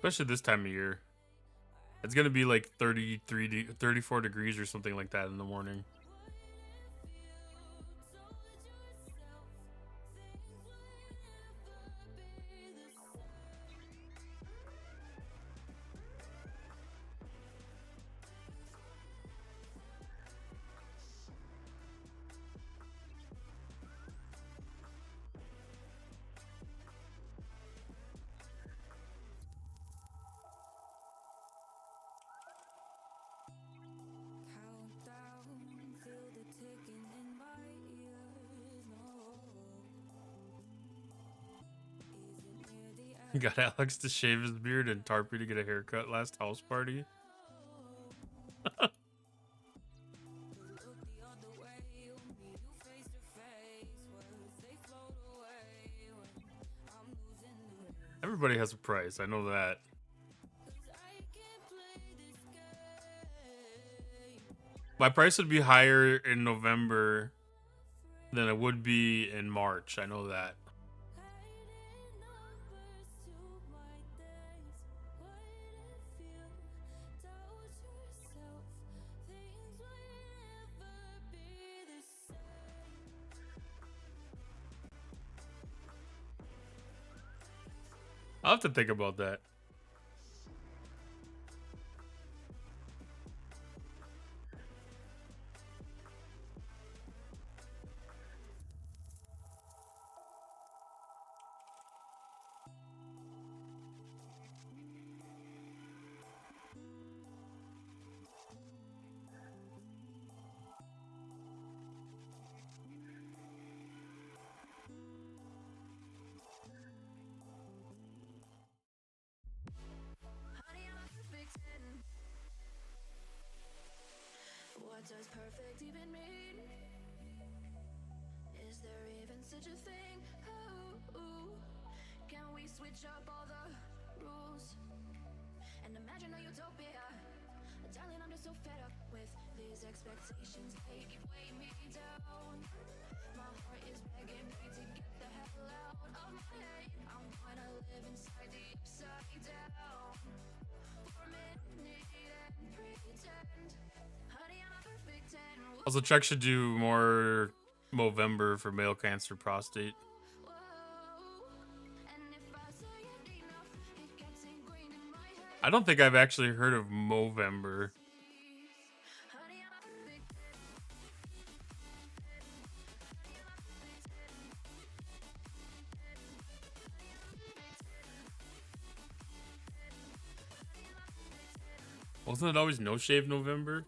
Especially this time of year. It's gonna be like 34 degrees or something like that in the morning. Got Alex to shave his beard and Tarpy to get a haircut last house party. Everybody has a price, I know that. My price would be higher in November than it would be in March, I know that. I'll have to think about that. What does perfect even mean? Is there even such a thing? Ooh, can we switch up all the rules and imagine a utopia? Darling, I'm just so fed up with these expectations. They keep weighing me down. My heart is begging me to get the hell out of my head. I'm gonna live inside the upside down for a minute and pretend. Honey, I'm a perfect 10. Also, Chuck should do more Movember for male cancer prostate. I don't think I've actually heard of Movember. Wasn't it always No Shave November?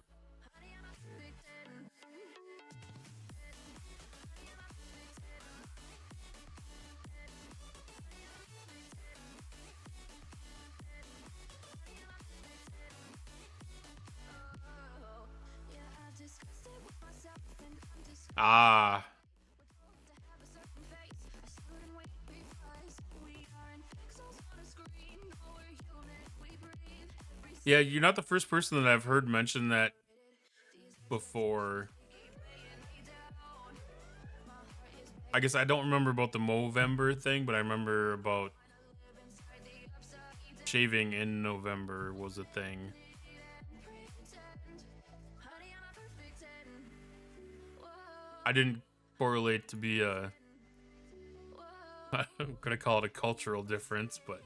Ah. Yeah, you're not the first person that I've heard mention that before. I guess I don't remember about the Movember thing, but I remember about shaving in November was a thing. I didn't correlate to be a... I'm gonna call it a cultural difference, but...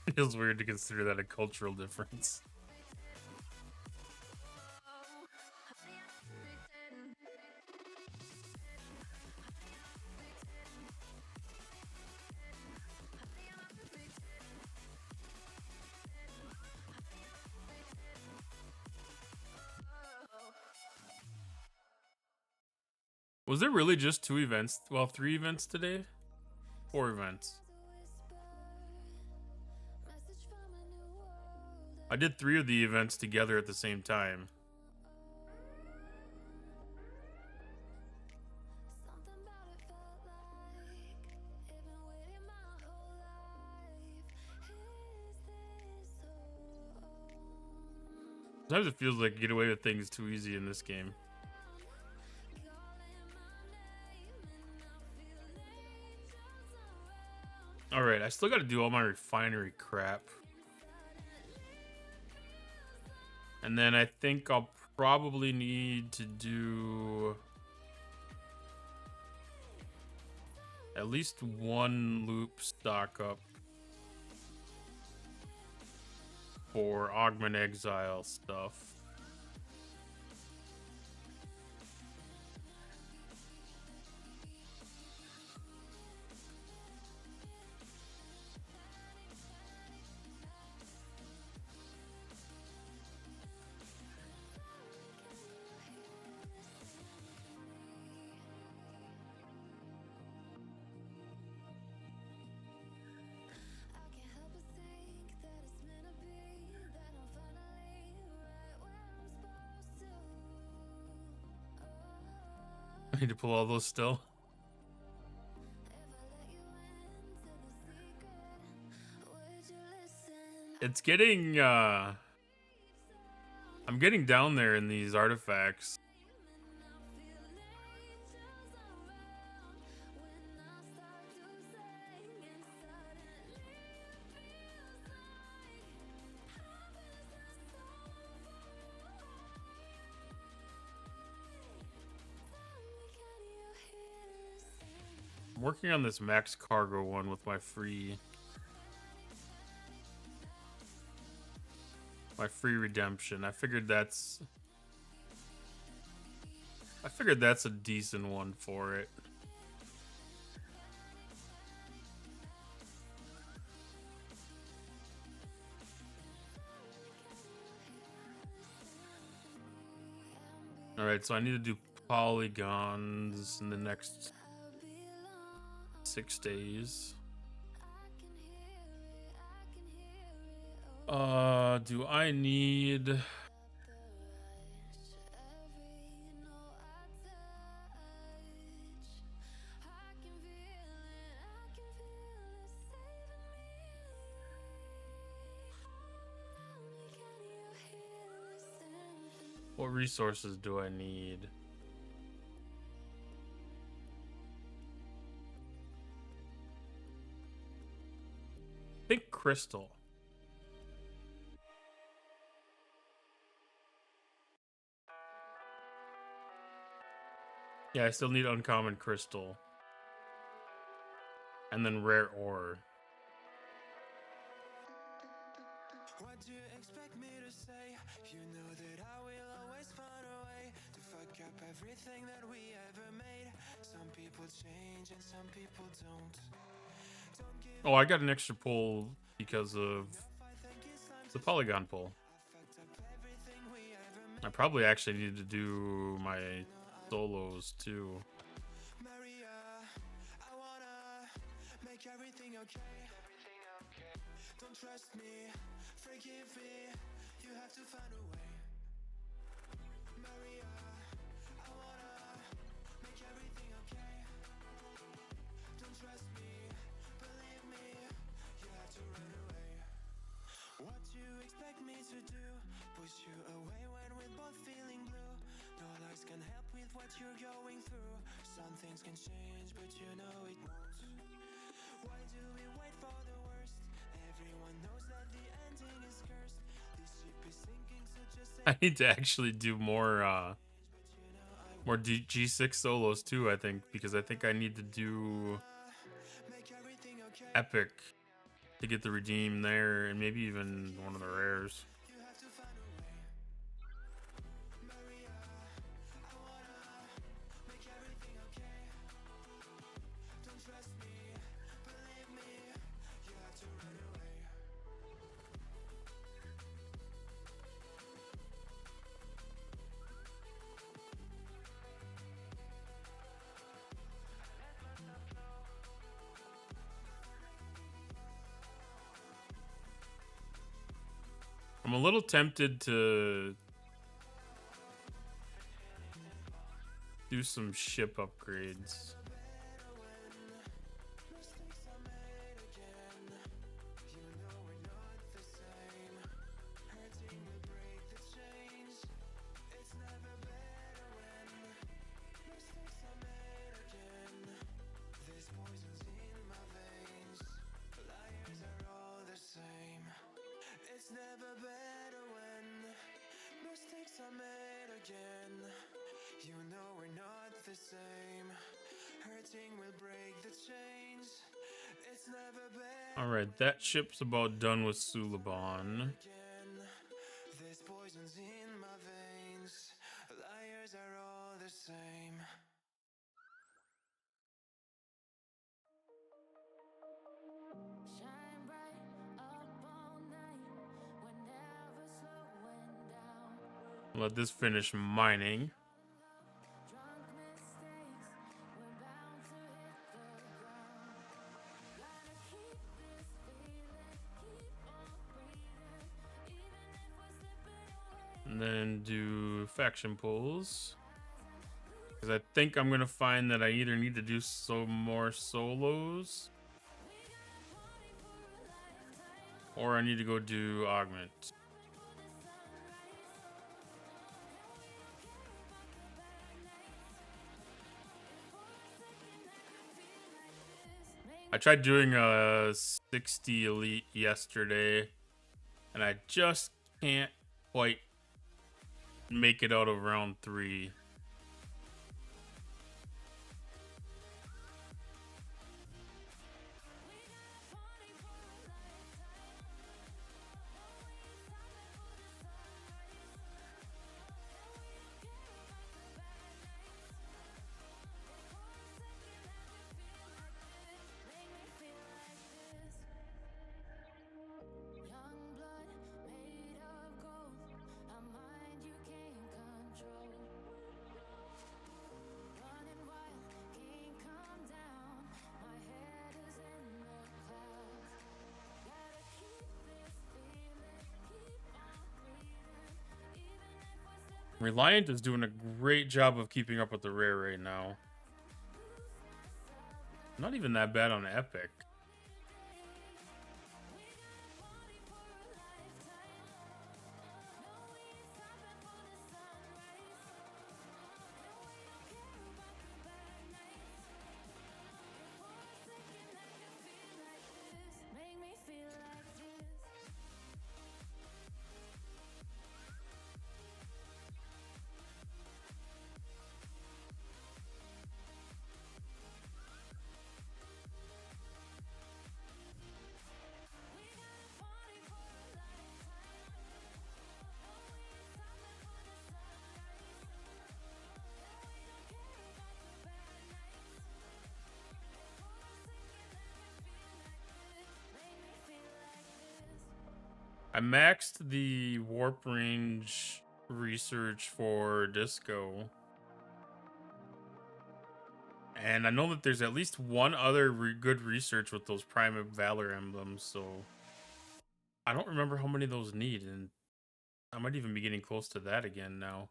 It feels weird to consider that a cultural difference. Was there really just 2 events? Well, 3 events today? 4 events. I did 3 of the events together at the same time. Sometimes it feels like get away with things too easy in this game. Alright, I still gotta do all my refinery crap. And then I think I'll probably need to do at least 1 loop stock up for Augment Exile stuff. I need to pull all those still. It's getting I'm getting down there in these artifacts. I'm working on this max cargo one with my free redemption. I figured that's a decent one for it. All right, so I need to do polygons in the next 6 days. Do I need... What resources do I need? I think crystal. Yeah, I still need uncommon crystal. And then rare ore. What do you expect me to say? You know that I will always find a way to fuck up everything that we ever made. Some people change and some people don't. Oh, I got an extra pull because of the polygon pull. I probably actually need to do my solos too. Maria, I wanna make everything okay. Don't trust me, forgive me, you have to find a way. Maria, I wanna make everything okay. Don't trust me, believe me, you have to run away. What do you expect me to do? Push you away when we're both feeling blue. No lies can help with what you're going through. Some things can change, but you know it won't. Why do we wait for the worst? Everyone knows that the ending is cursed. This ship is sinking, so just I need to actually do more G6 solos too, I think, because I think I need to do epic to get the redeem there, and maybe even one of the rares. I'm a little tempted to do some ship upgrades. It's never better when mistakes are made again. You know we're not the same. Hurting will break the chains. It's never better. All right, that ship's about done with Suliban. There's poisons in my veins. Liars are all the same. Let this finish mining. And then do faction pulls. Because I think I'm going to find that I either need to do some more solos or I need to go do augment. I tried doing a 60 elite yesterday and I just can't quite make it out of round 3. Reliant is doing a great job of keeping up with the rare right now. Not even that bad on Epic. I maxed the warp range research for Disco. And I know that there's at least one other good research with those Prime of Valor emblems, so I don't remember how many of those need, and I might even be getting close to that again now.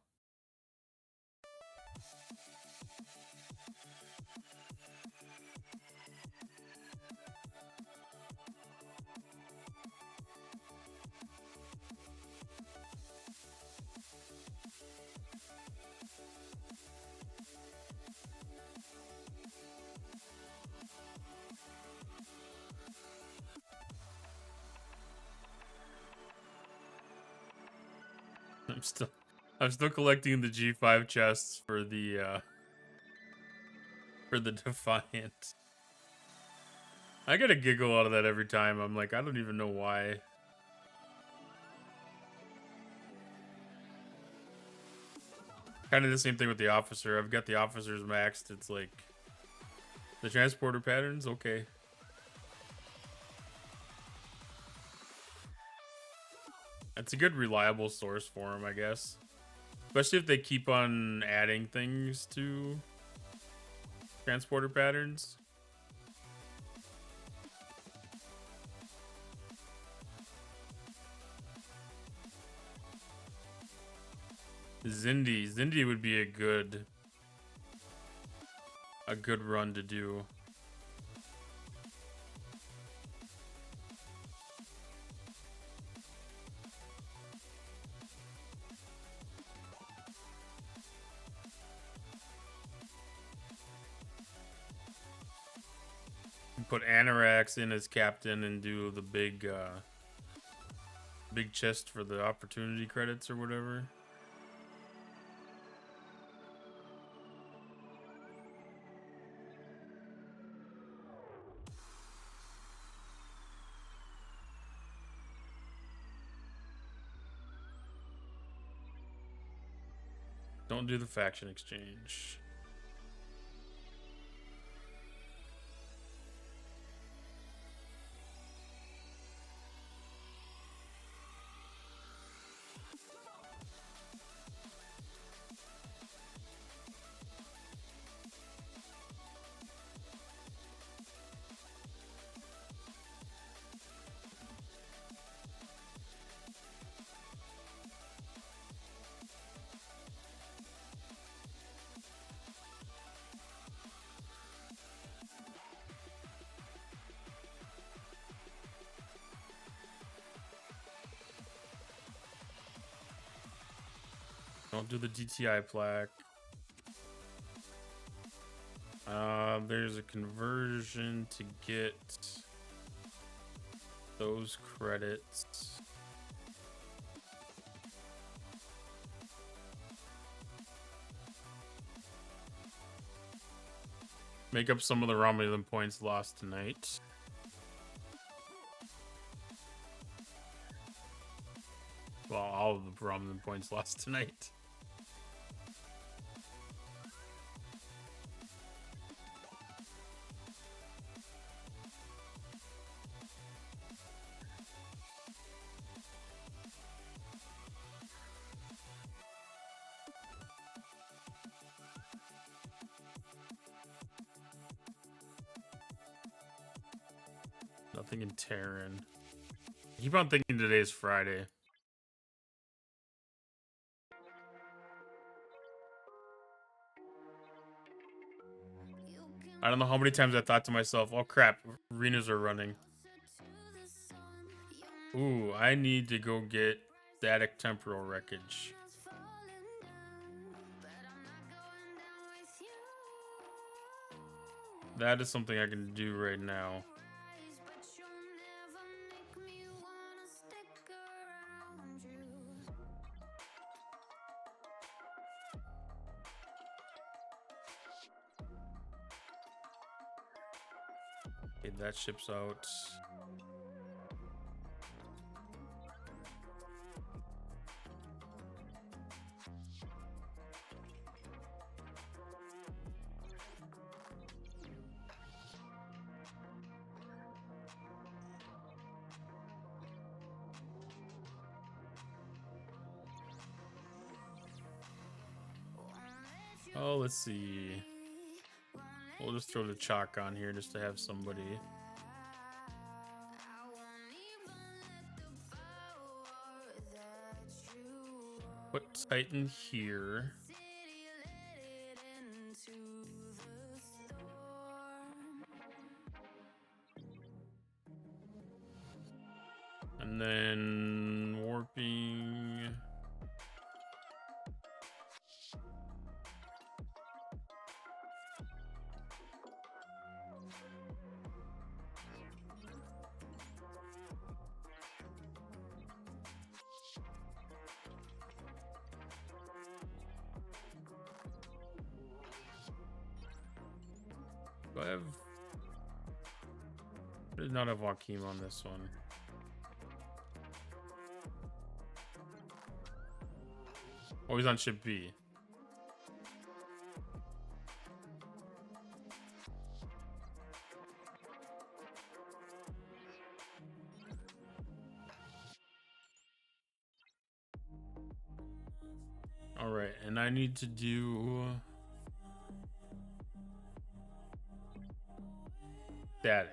I'm still collecting the G5 chests for the Defiant. I get a giggle out of that every time. I'm like, I don't even know why. Kind of the same thing with the Officer. I've got the Officers maxed. It's like the transporter patterns, okay. It's a good reliable source for them, I guess. Especially if they keep on adding things to transporter patterns. Zindi would be a good run to do. Put Anorax in as captain and do the big chest for the opportunity credits or whatever. Don't do the faction exchange. Don't do the DTI plaque. There's a conversion to get those credits. Make up some of the Romulan points lost tonight. Well, all of the Romulan points lost tonight. Nothing in Terran. I keep on thinking today's Friday. I don't know how many times I thought to myself, oh crap, arenas are running. Ooh, I need to go get static temporal wreckage. That is something I can do right now. Okay, that ships out. Oh, let's see. We'll just throw the chalk on here just to have somebody. Put Titan here. And then warping. Do I have... I did not have Joaquin on this one. Oh, he's on ship B. All right, and I need to do static.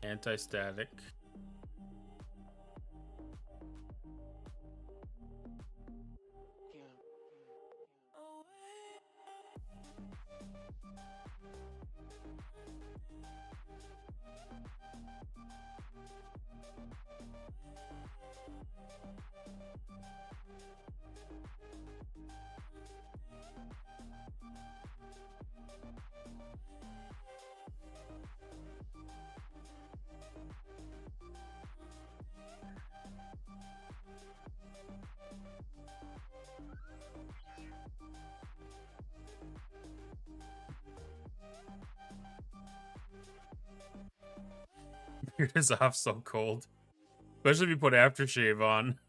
Anti-static. Beard is off so cold. Especially if you put aftershave on.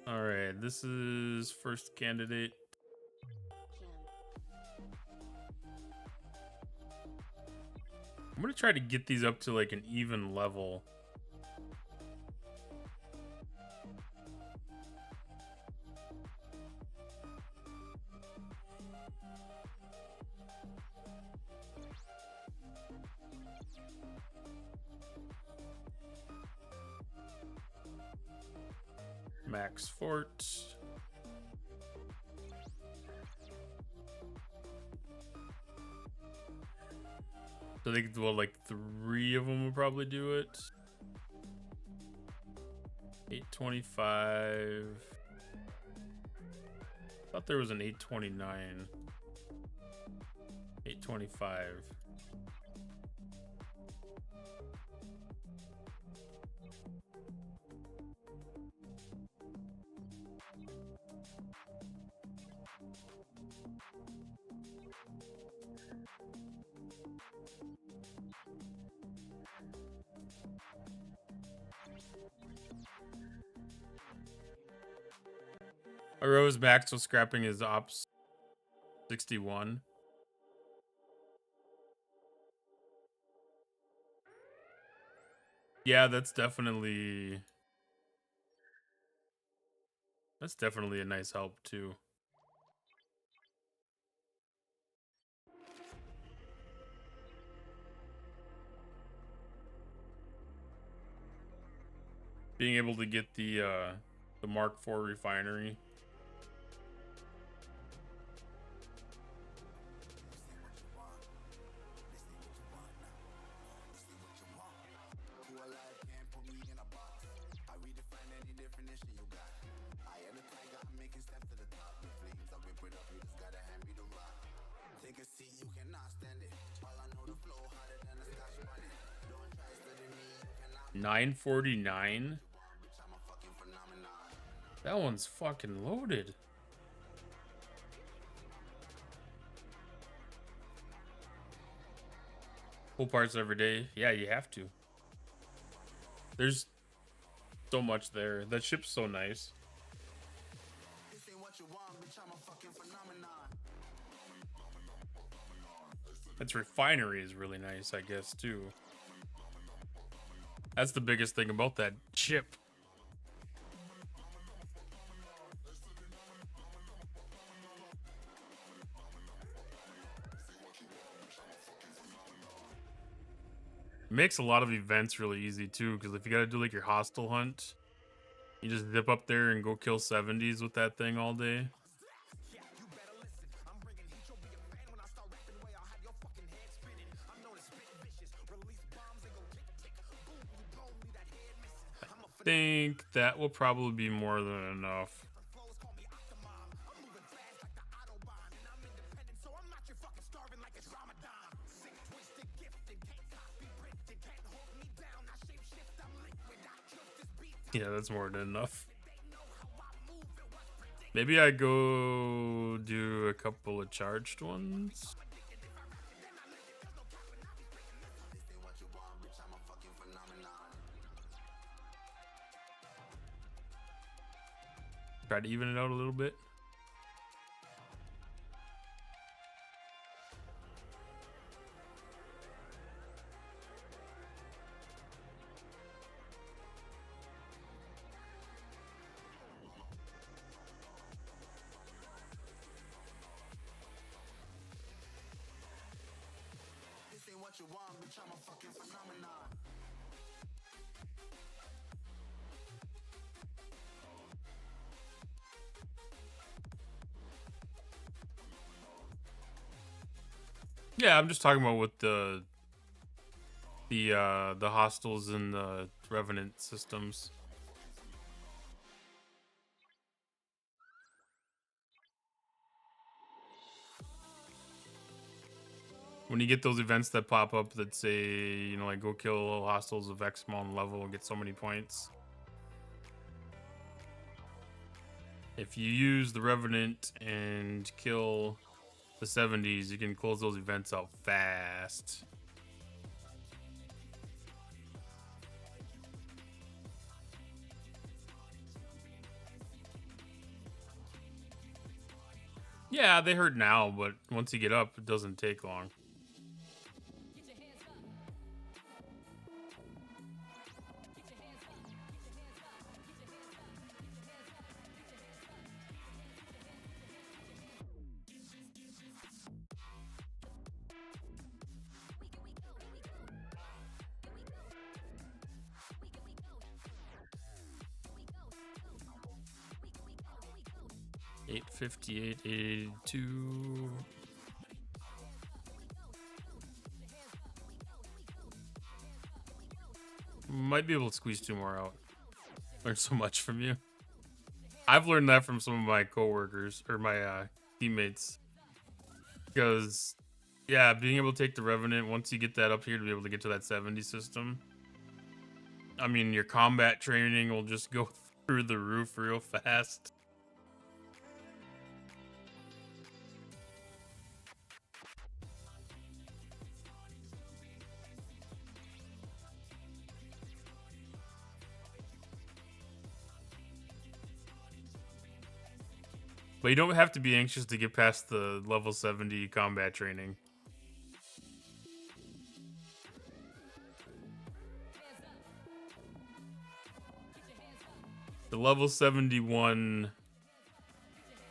All right, this is first candidate I'm gonna try to get these up to like an even level. Max Fort. So I think, well, like 3 of them will probably do it. 825. Thought there was an 829. 825. Arose back, so scrapping his ops 61. Yeah, that's definitely a nice help too. Being able to get the Mark IV refinery. $9.49. That one's fucking loaded. Pull parts every day. Yeah, you have to. There's so much there. That ship's so nice. Its refinery is really nice, I guess, too. That's the biggest thing about that ship. Makes a lot of events really easy too, because if you gotta do like your hostile hunt, you just zip up there and go kill 70s with that thing all day. I think that will probably be more than enough. Yeah, that's more than enough. Maybe I go do a couple of charged ones. Try to even it out a little bit. Yeah, I'm just talking about with the hostiles and the revenant systems. When you get those events that pop up that say, you know, like go kill hostiles of X amount of level and get so many points. If you use the Revenant and kill the 70s, you can close those events out fast. Yeah, they hurt now, but once you get up, it doesn't take long. 858, 882. Might be able to squeeze 2 more out. Learn so much from you. I've learned that from some of my coworkers or my teammates. Because, yeah, being able to take the Revenant, once you get that up here to be able to get to that 70 system, I mean, your combat training will just go through the roof real fast. But you don't have to be anxious to get past the level 70 combat training. The level 71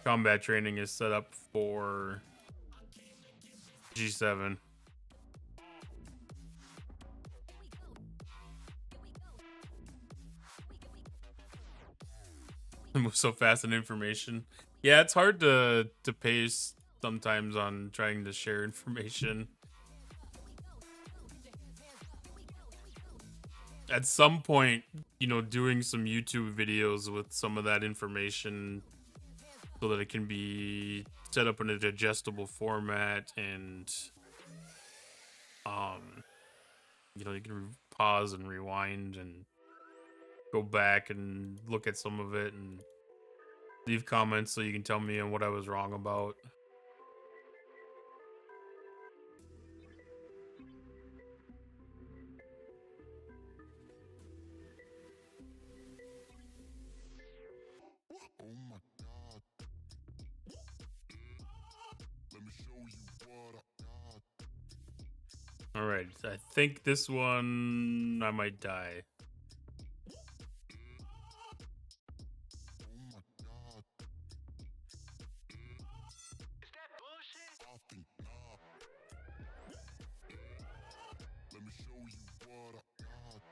combat training is set up for G7. Move so fast in information. Yeah, it's hard to pace sometimes on trying to share information. At some point, you know, doing some YouTube videos with some of that information so that it can be set up in a digestible format and you know, you can pause and rewind and go back and look at some of it and leave comments so you can tell me what I was wrong about. Oh my god. Let me show you what I got. All right, I think this one I might die. Oh my god. Is that bullshit? I think not. Let me show you what I got.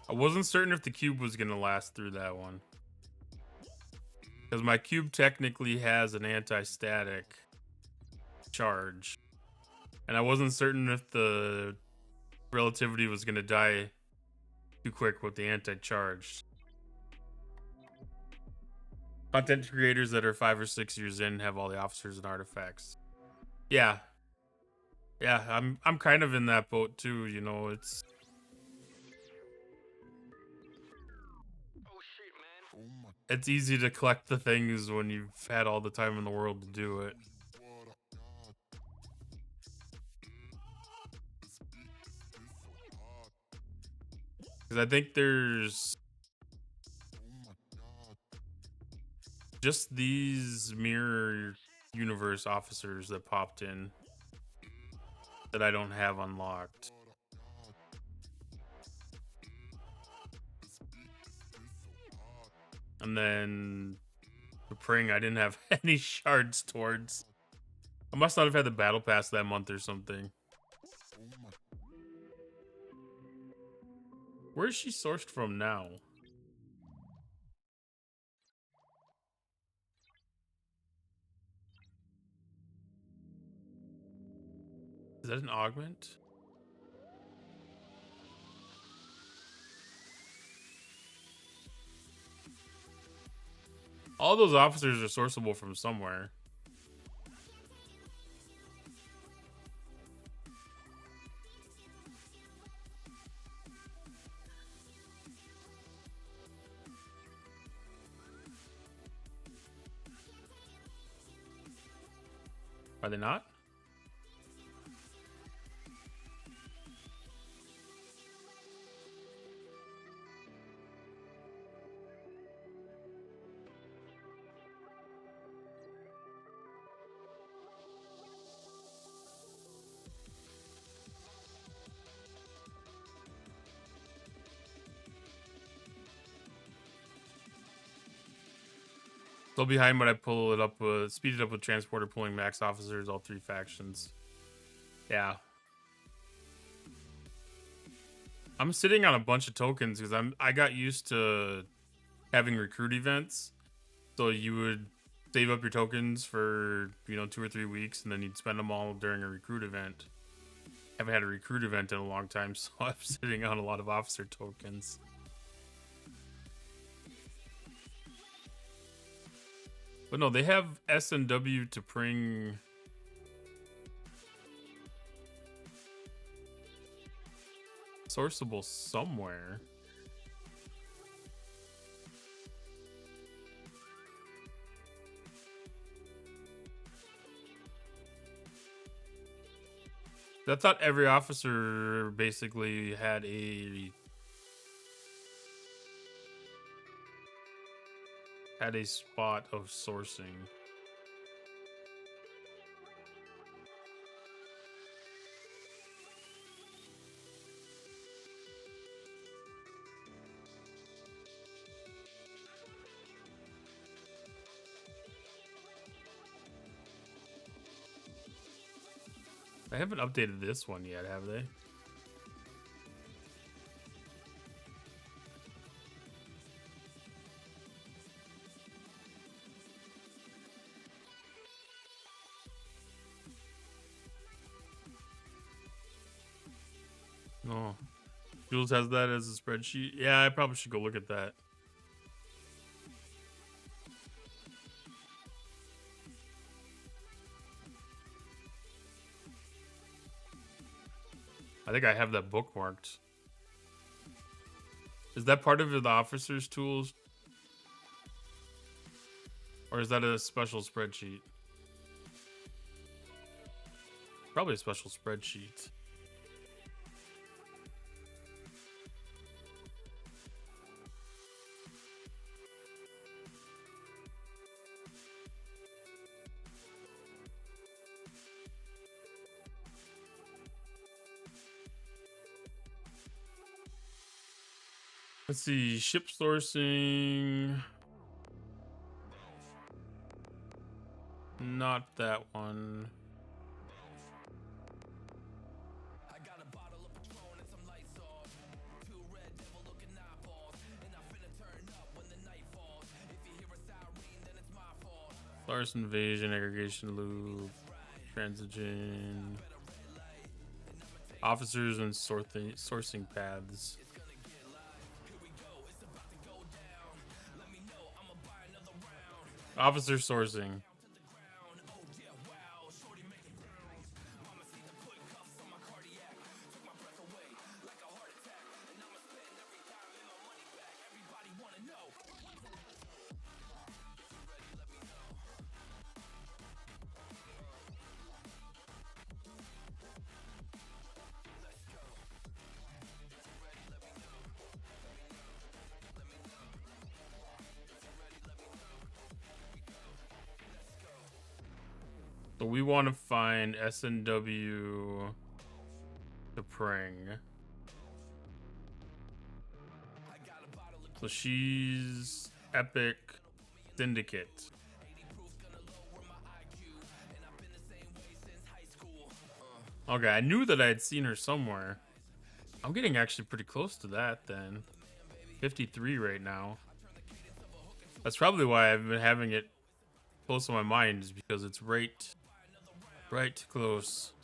I wasn't certain if the cube was gonna last through that one. Because my cube technically has an anti-static charge. And I wasn't certain if the relativity was gonna die too quick with the anti-charge. Content creators that are 5 or 6 years in have all the officers and artifacts. Yeah. Yeah, I'm kind of in that boat too, you know, it's Oh my it's easy to collect the things when you've had all the time in the world to do it. what I got. This beat is so hard. Because I think there's Oh my god. just these mirror universe officers that popped in that I don't have unlocked. What I got. This beat is so hard. And then the Pring, I didn't have any shards towards. I must not have had the battle pass that month or something. Oh my. Where is she sourced from now? Is that an augment? All those officers are sourceable from somewhere. Are they not? Still behind, but I pull it up with speed it up with transporter pulling max officers, all 3 factions. Yeah. I'm sitting on a bunch of tokens because I got used to having recruit events So you would save up your tokens for 2 or 3 weeks, and then you'd spend them all during a recruit event. Haven't had a recruit event in a long time, so I'm sitting on a lot of officer tokens. But no, they have S and W to bring sourceable somewhere. I thought every officer basically had a spot of sourcing. I haven't updated this one yet, have they? No. Jules has that as a spreadsheet. Yeah, I probably should go look at that. I think I have that bookmarked. Is that part of the officer's tools? Or is that a special spreadsheet? Probably a special spreadsheet. Let's see, ship sourcing. Not that one. Lars invasion, aggregation loop, transition, officers and sourcing paths. Officer sourcing. So we want to find S&W to Pring. So she's Epic Syndicate. Okay, I knew that I had seen her somewhere. I'm getting actually pretty close to that then. 53 right now. That's probably why I've been having it close to my mind, is because it's right close.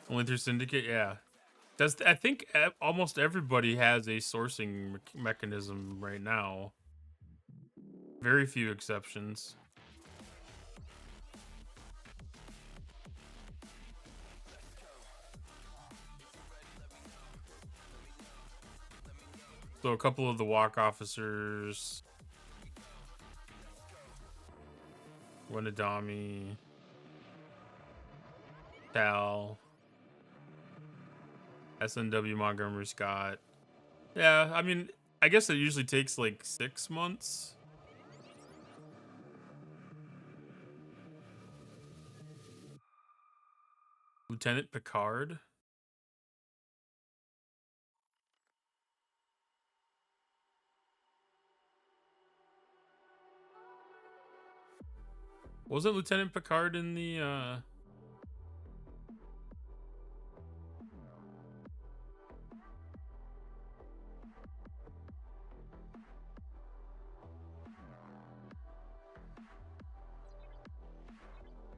Only through Syndicate, yeah. I think almost everybody has a sourcing mechanism right now. Very few exceptions. So a couple of the walk officers, Winadami, Tal, SNW Montgomery Scott. Yeah, I mean, I guess it usually takes like 6 months. Lieutenant Picard. Wasn't Lieutenant Picard in the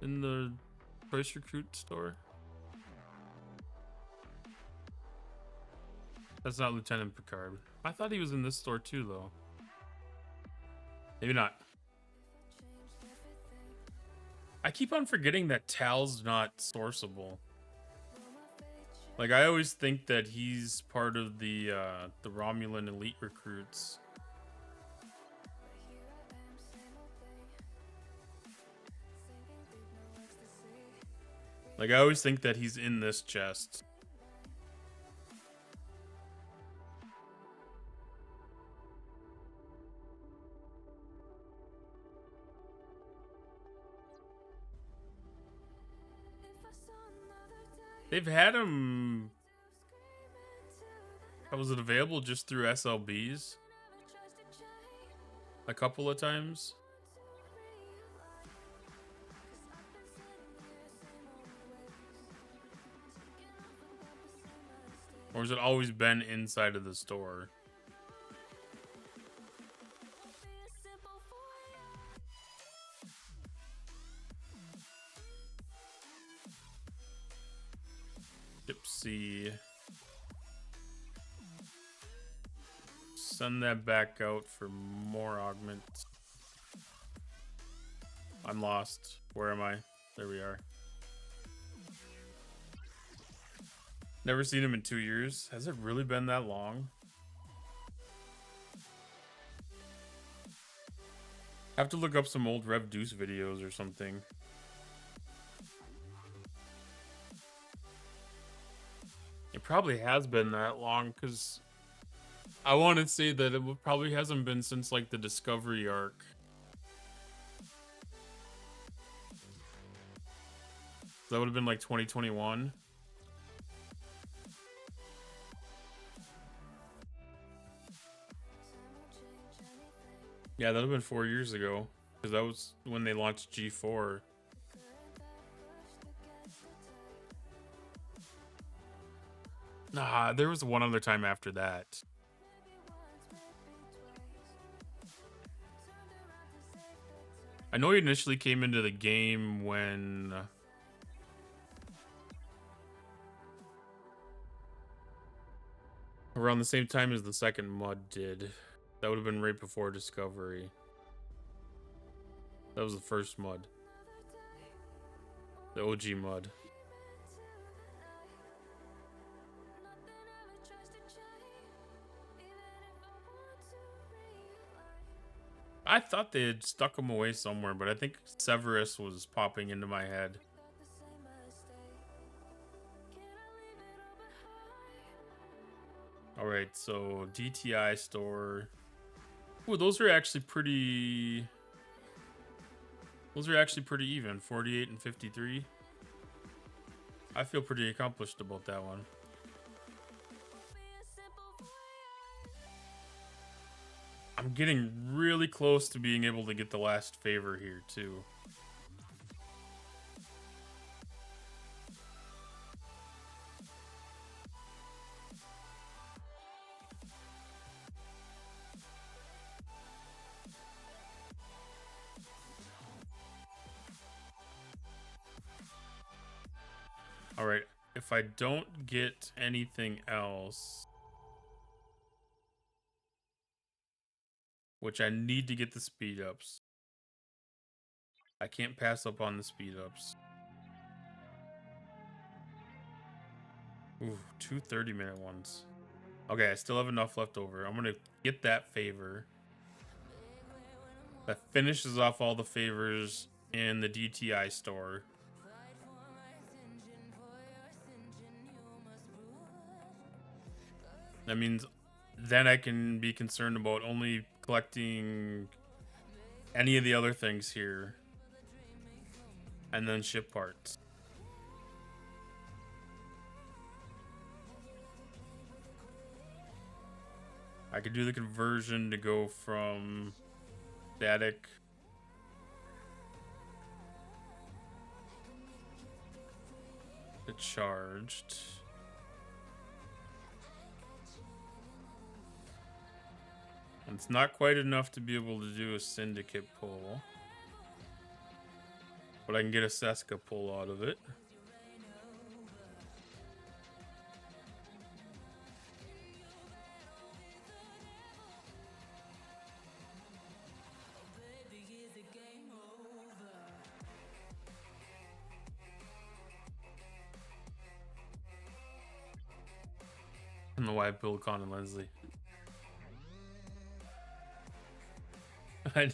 in the Price Recruit store? That's not Lieutenant Picard. I thought he was in this store too, though. Maybe not. I keep on forgetting that Tal's not sourceable. Like, I always think that he's part of the Romulan elite recruits. Like, I always think that he's in this chest. They've had him. Was it available just through SLBs? A couple of times? Or has it always been inside of the store? Gypsy. Send that back out for more augments. I'm lost. Where am I? There we are. Never seen him in 2 years. Has it really been that long? I have to look up some old Rev Deuce videos or something. It probably has been that long, because I want to say that it probably hasn't been since like the Discovery arc. That would have been like 2021. Yeah, that would have been 4 years ago, because that was when they launched G4. Nah, there was one other time after that. I know he initially came into the game when... around the same time as the second Mud did. That would have been right before Discovery. That was the first Mud. The OG Mud. I thought they had stuck him away somewhere, but I think Severus was popping into my head. Alright, so DTI store. Ooh, those are actually pretty... those are actually pretty even. 48 and 53. I feel pretty accomplished about that one. I'm getting really close to being able to get the last favor here, too. Alright, if I don't get anything else... which I need to get the speed ups. I can't pass up on the speed ups. Ooh, 2 30-minute ones. Okay, I still have enough left over. I'm gonna get that favor. That finishes off all the favors in the DTI store. That means then I can be concerned about only collecting any of the other things here. And then ship parts. I could do the conversion to go from static to charged. And it's not quite enough to be able to do a syndicate pull. But I can get a Seska pull out of it. I don't know why I pulled Con and Leslie. I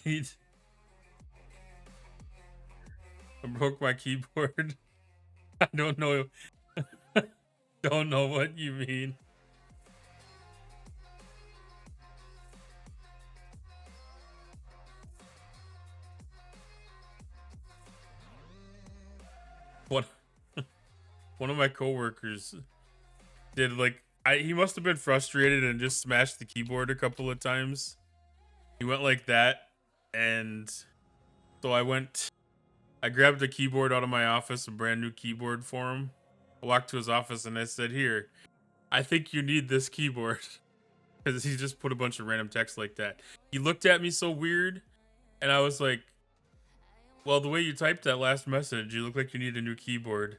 broke my keyboard. I don't know. Don't know what you mean. One one of my coworkers did like he must have been frustrated and just smashed the keyboard a couple of times. He went like that, and so I grabbed a keyboard out of my office, a brand new keyboard for him. I walked to his office and I said, "Here, I think you need this keyboard." Because he just put a bunch of random text like that. He looked at me so weird, and I was like, "Well, the way you typed that last message, you look like you need a new keyboard."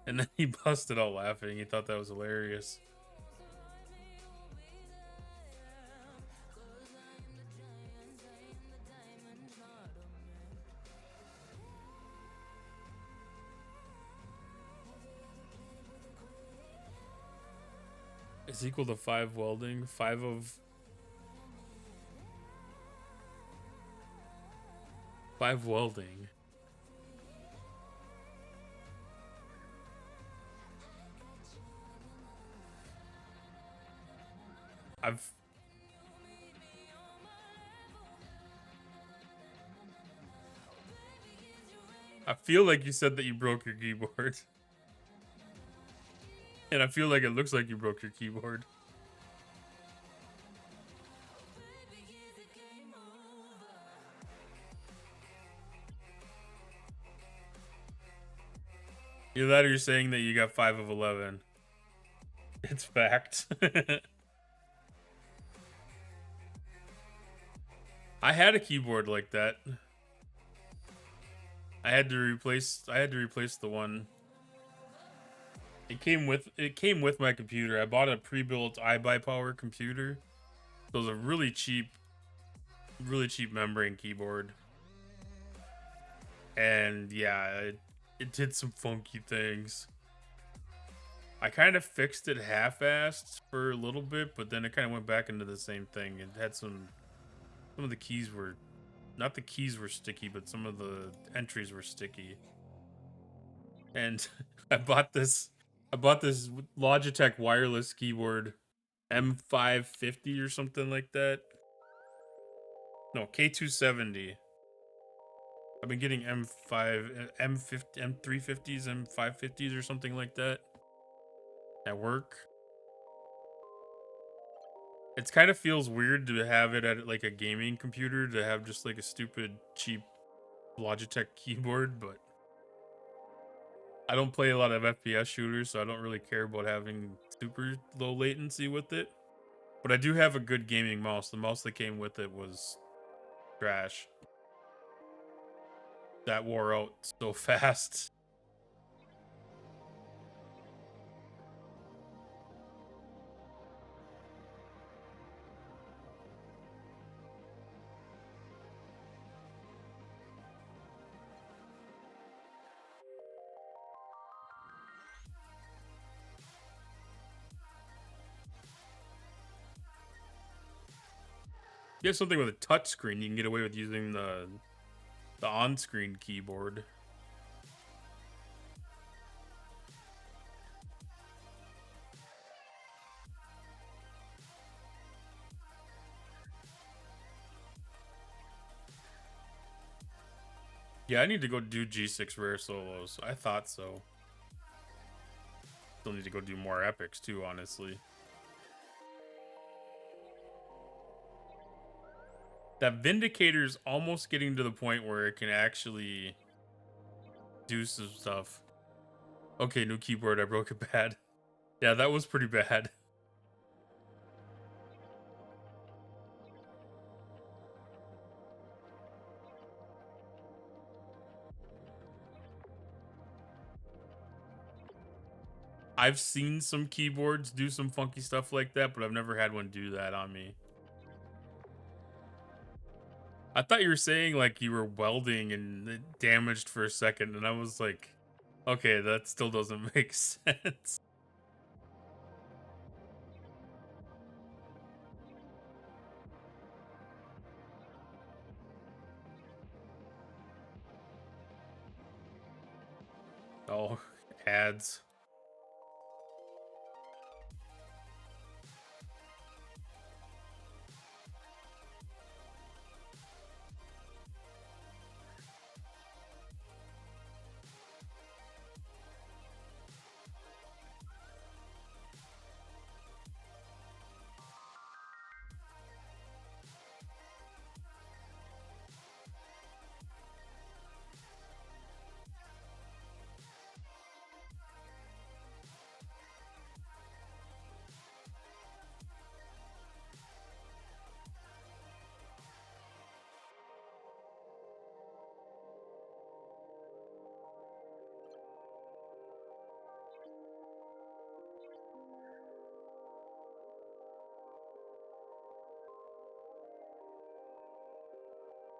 And then he busted out laughing. He thought that was hilarious. Is equal to 5 welding. 5 welding. I've I feel like you said that you broke your keyboard. And I feel like it looks like you broke your keyboard. Either that or you're saying that you got 5 of 11. It's fact. I had a keyboard like that. I had to replace the one. It came with my computer. I bought a pre-built iBuyPower computer. So it was a really cheap membrane keyboard. And yeah, it did some funky things. I kind of fixed it half-assed for a little bit, but then it kind of went back into the same thing. It had some of the keys were not the keys were sticky, but some of the entries were sticky. And I bought this Logitech wireless keyboard, M550 or something like that. No, K270. I've been getting M5, M50, M350s, M550s or something like that at work. It kind of feels weird to have it at like a gaming computer, to have just like a stupid cheap Logitech keyboard, but I don't play a lot of FPS shooters, so I don't really care about having super low latency with it. But I do have a good gaming mouse. The mouse that came with it was trash. That wore out so fast. You have something with a touch screen, you can get away with using the on-screen keyboard. Yeah, I need to go do G6 rare solos. I thought so. Still need to go do more epics too, honestly. That Vindicator's almost getting to the point where it can actually do some stuff. Okay, new keyboard, I broke it bad. Yeah, that was pretty bad. I've seen some keyboards do some funky stuff like that, but I've never had one do that on me. I thought you were saying like you were welding and it damaged for a second, and I was like, okay, that still doesn't make sense. Oh, ads.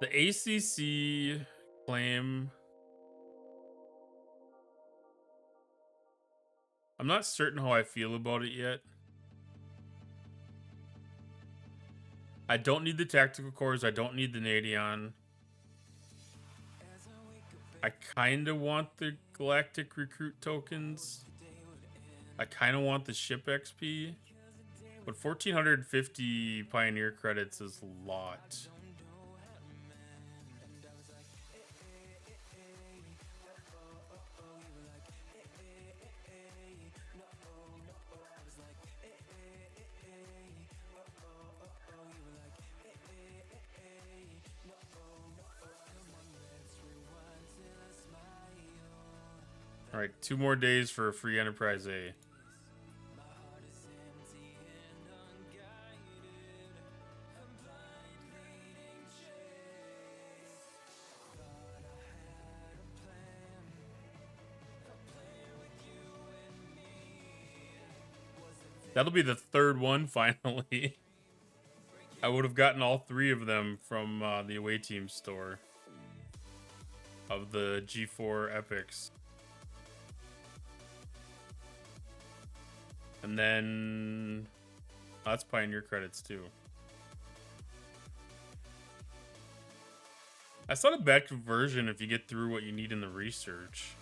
The ACC claim. I'm not certain how I feel about it yet. I don't need the tactical cores. I don't need the Nadion. I kind of want the Galactic Recruit tokens. I kind of want the ship XP. But 1,450 Pioneer credits is a lot. All right, 2 more days for a free Enterprise A. That'll be the 3rd one, finally. I would have gotten all 3 of them from the away team store of the G4 epics. And then that's Pioneer credits too. That's not a bad conversion if you get through what you need in the research.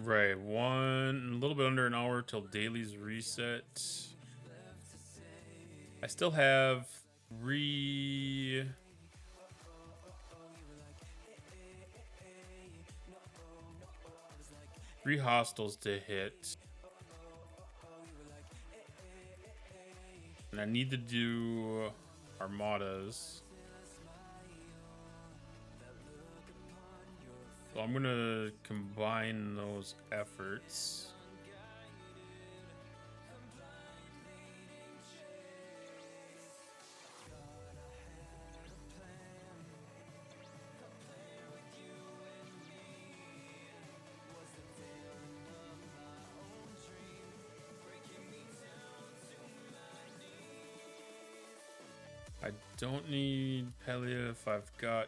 Right, a little bit under an hour till dailies reset. I still have 3 hostiles to hit. And I need to do armadas. So I'm gonna combine those efforts. I don't need Pelia if I've got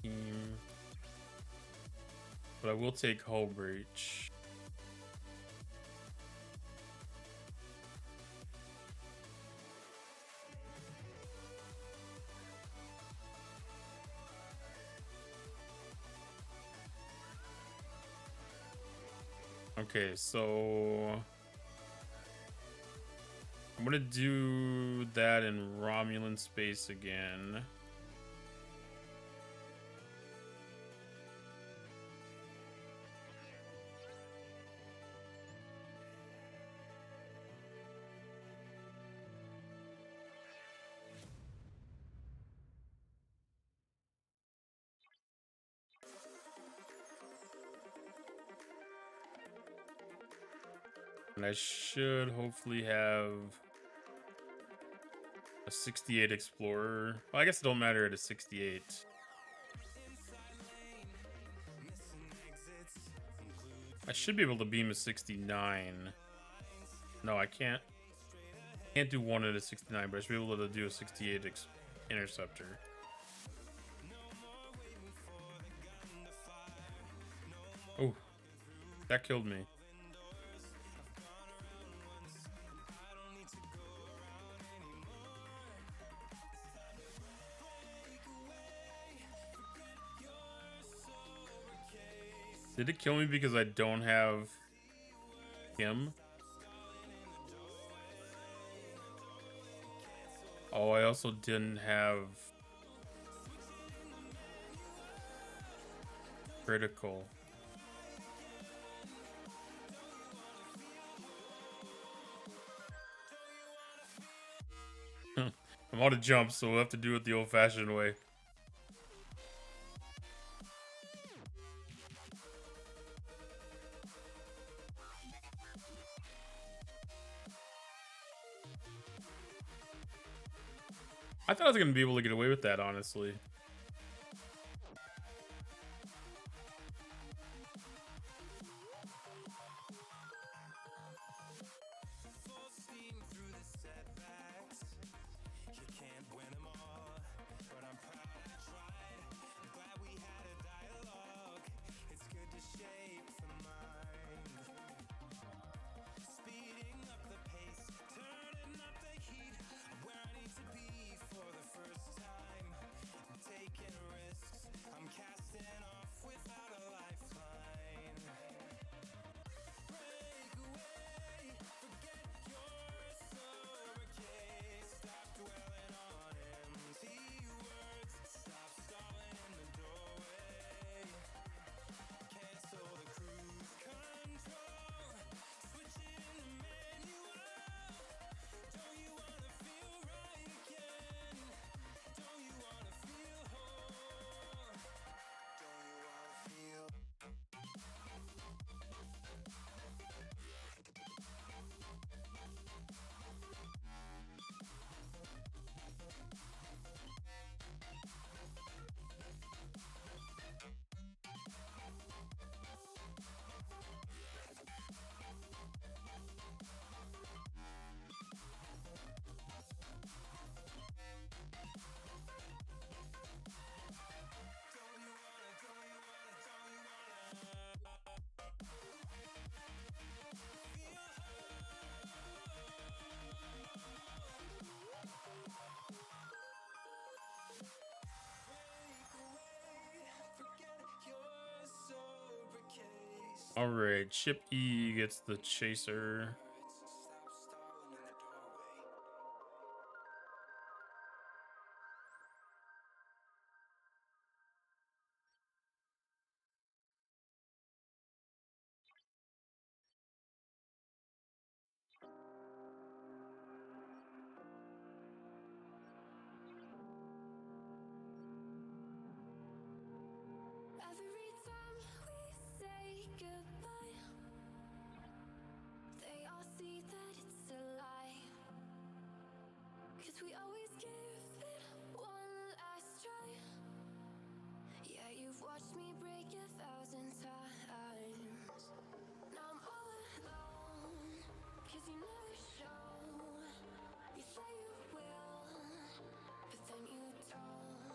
team. But I will take Hull Breach. Okay, so I'm gonna do that in Romulan space again. And I should hopefully have a 68 Explorer. Well, I guess it don't matter at a 68. I should be able to beam a 69. No, I can't. Can't do one at a 69, but I should be able to do a 68 Interceptor. Oh, that killed me. Did it kill me because I don't have him? Oh, I also didn't have critical. I'm out of jumps, so we'll have to do it the old-fashioned way. I thought I was going to be able to get away with that, honestly. Alright, Ship E gets the chaser. Every time we say goodbye, they all see that it's a lie. 'Cause we always give it one last try. Yeah, you've watched me break 1,000 times. Now I'm all alone, 'cause you never show. You say you will, but then you don't.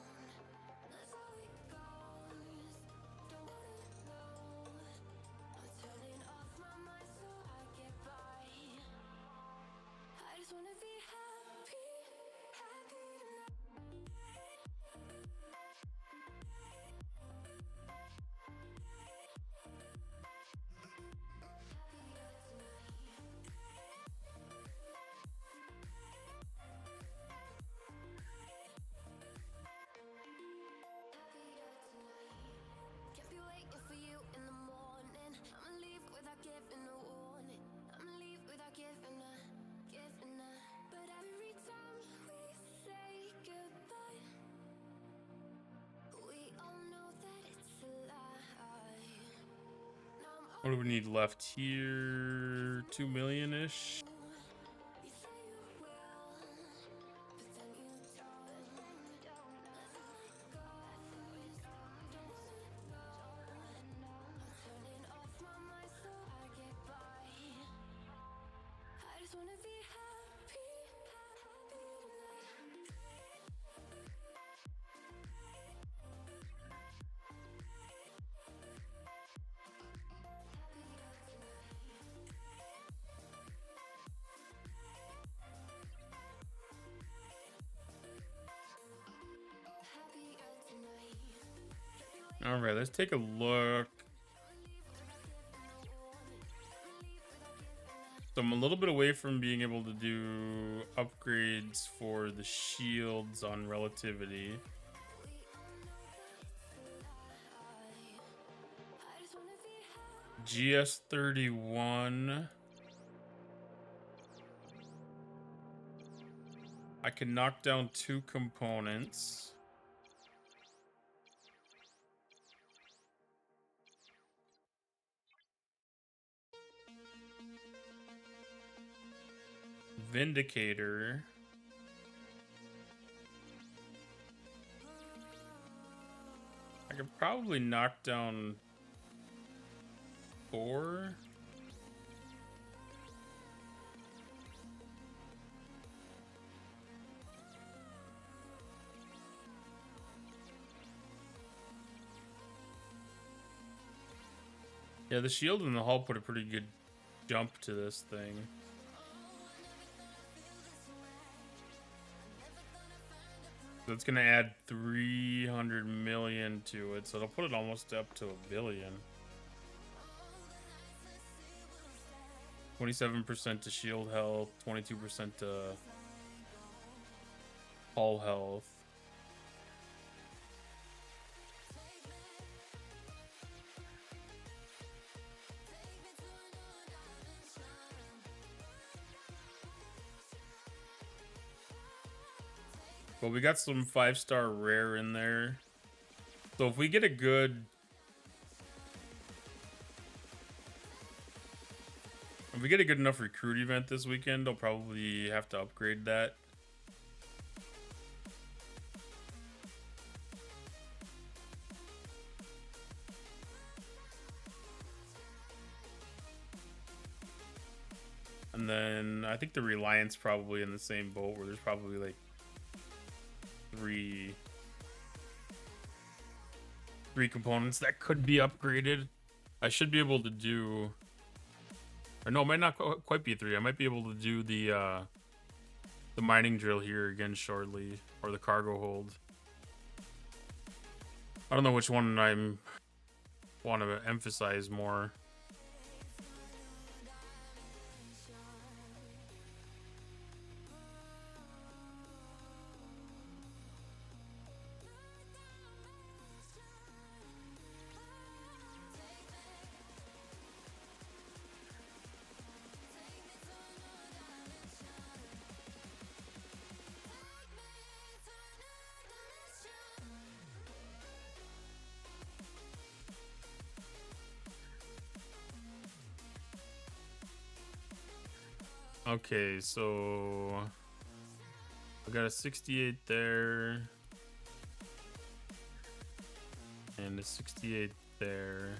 That's how it goes. Don't wanna know. I'm turning off my mind so I get by. I just wanna be happy, happy tonight. Can't be waiting for you in the morning. I'ma leave without giving a warning. I'ma leave without giving a. But every time we say goodbye, we all know that it's a lie. Now I'm What do we need left here? 2 million-ish. All right, let's take a look. So I'm a little bit away from being able to do upgrades for the shields on relativity. GS31. I can knock down 2 components. Vindicator. I could probably knock down 4. Yeah, the shield and the hull put a pretty good jump to this thing. So it's gonna add 300 million to it, so it'll put it almost up to $1 billion. 27% to shield health, 22% to hull health. But we got some 5-star rare in there. So if we get a good... If we get a good enough recruit event this weekend, I'll probably have to upgrade that. And then I think the Reliance probably in the same boat, where there's probably like three components that could be upgraded. I should be able to do, or no, it might not quite be 3. I might be able to do the mining drill here again shortly, or the cargo hold. I don't know which one I'm want to emphasize more. Okay, so I got a 68 there and a 68 there.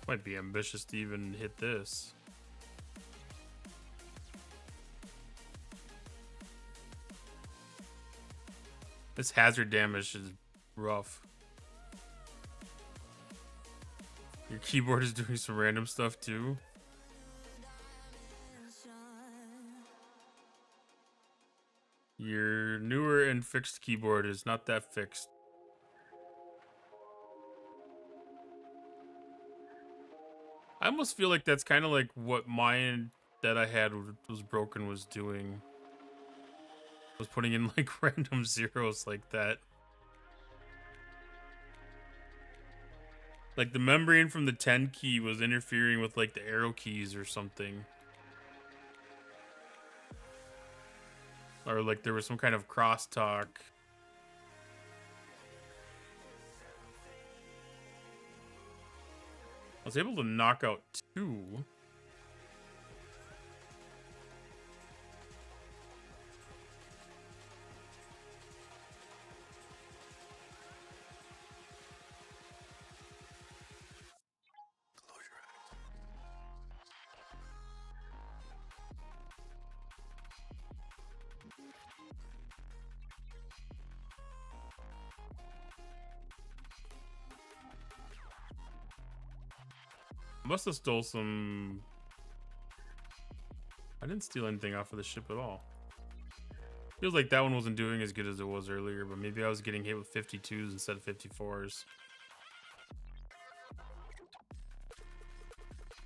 Might be ambitious to even hit this. This hazard damage is rough. Your keyboard is doing some random stuff too. Your newer and fixed keyboard is not that fixed. I almost feel like that's kind of like what mine that I had was broken was doing. Was putting in like random zeros like that. Like the membrane from the 10 key was interfering with like the arrow keys or something. Or like there was some kind of crosstalk. was able to knock out 2. Must have stole some. I didn't steal anything off of the ship at all. Feels like that one wasn't doing as good as it was earlier, but maybe I was getting hit with 52s instead of 54s.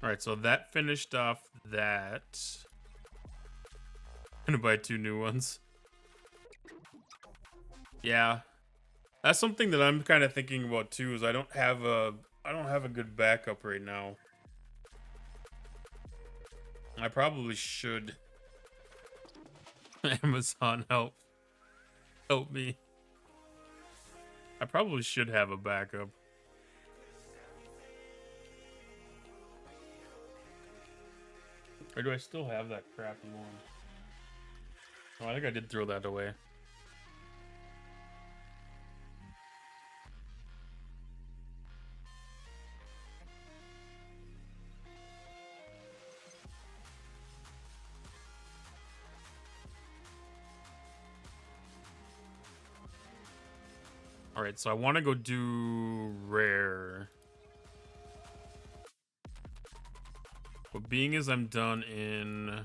Alright, so that finished off that. I'm gonna buy 2 new ones. Yeah. That's something that I'm kind of thinking about too, is I don't have a good backup right now. I probably should. Amazon help me. I probably should have a backup. Or do I still have that crappy one? Oh, I think I did throw that away. Alright, so I want to go do rare. But being as I'm done in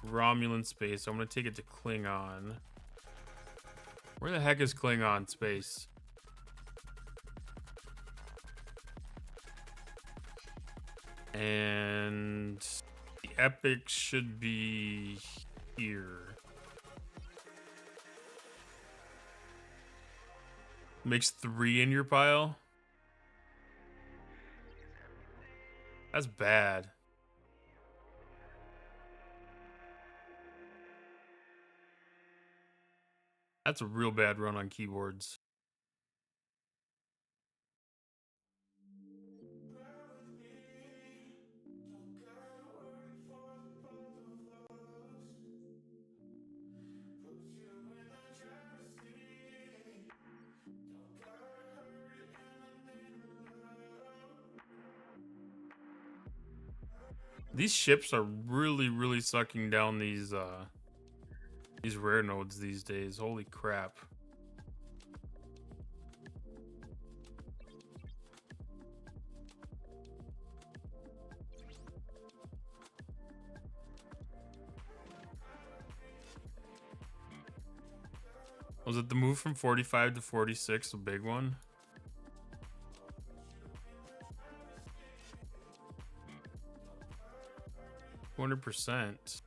Romulan space, I'm going to take it to Klingon. Where the heck is Klingon space? And the epic should be here. Makes 3 in your pile? That's bad. That's a real bad run on keyboards. These ships are really sucking down these rare nodes these days. Holy crap. Was it the move from 45 to 46, a big one? %.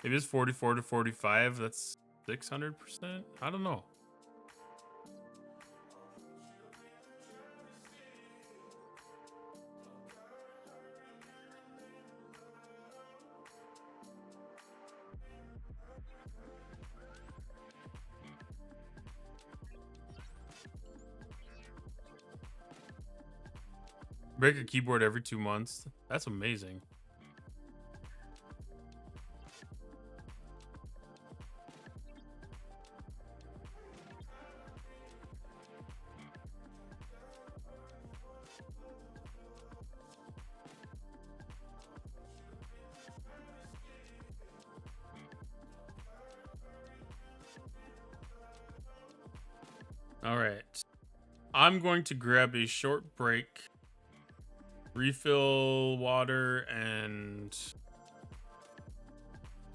It is 44 to 45. That's 600%. I don't know. Break a keyboard every 2 months. That's amazing. All right. I'm going to grab a short break, refill water, and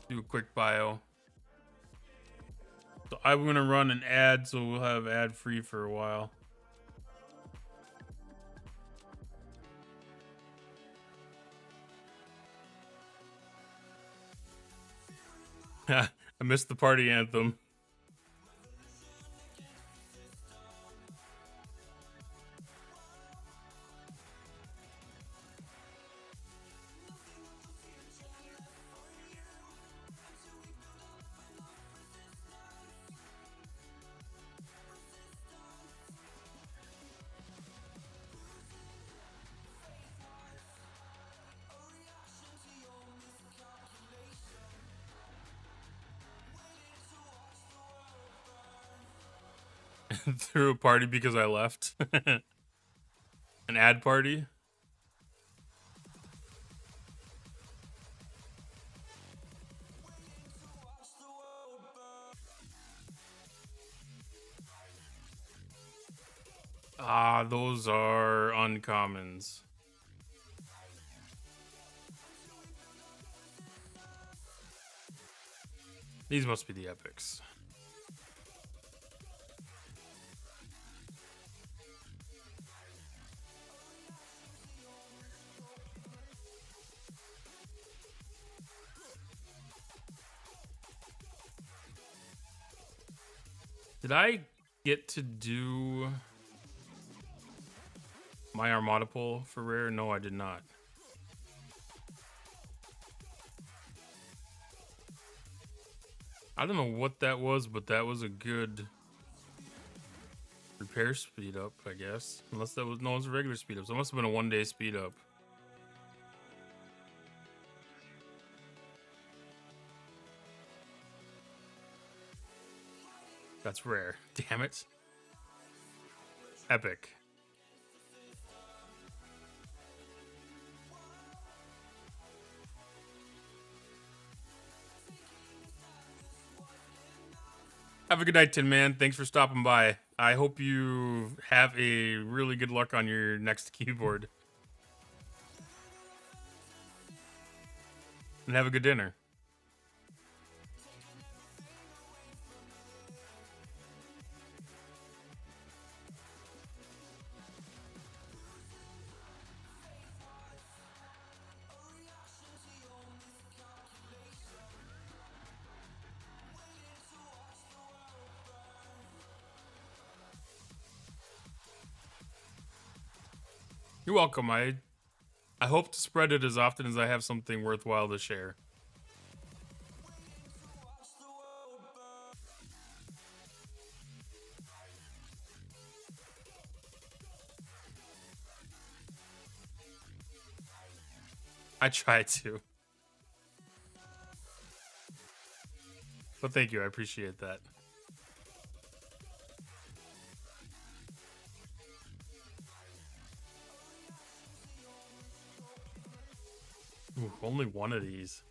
do a quick bio. So I'm going to run an ad, so we'll have ad free for a while. I missed the party anthem. threw a party because I left. An ad party. Ah, those are uncommons. These must be the epics. Did I get to do my Armada pull for rare? No, I did not. I don't know what that was, but that was a good repair speed up, I guess. Unless that was, no, it was a regular speed up. So it must have been a 1-day speed up. That's rare. Damn it. Epic. Have a good night, Tin Man. Thanks for stopping by. I hope you have a really good luck on your next keyboard. And have a good dinner. You're welcome. I hope to spread it as often as I have something worthwhile to share. I try to. But thank you. I appreciate that. Ooh, only one of these.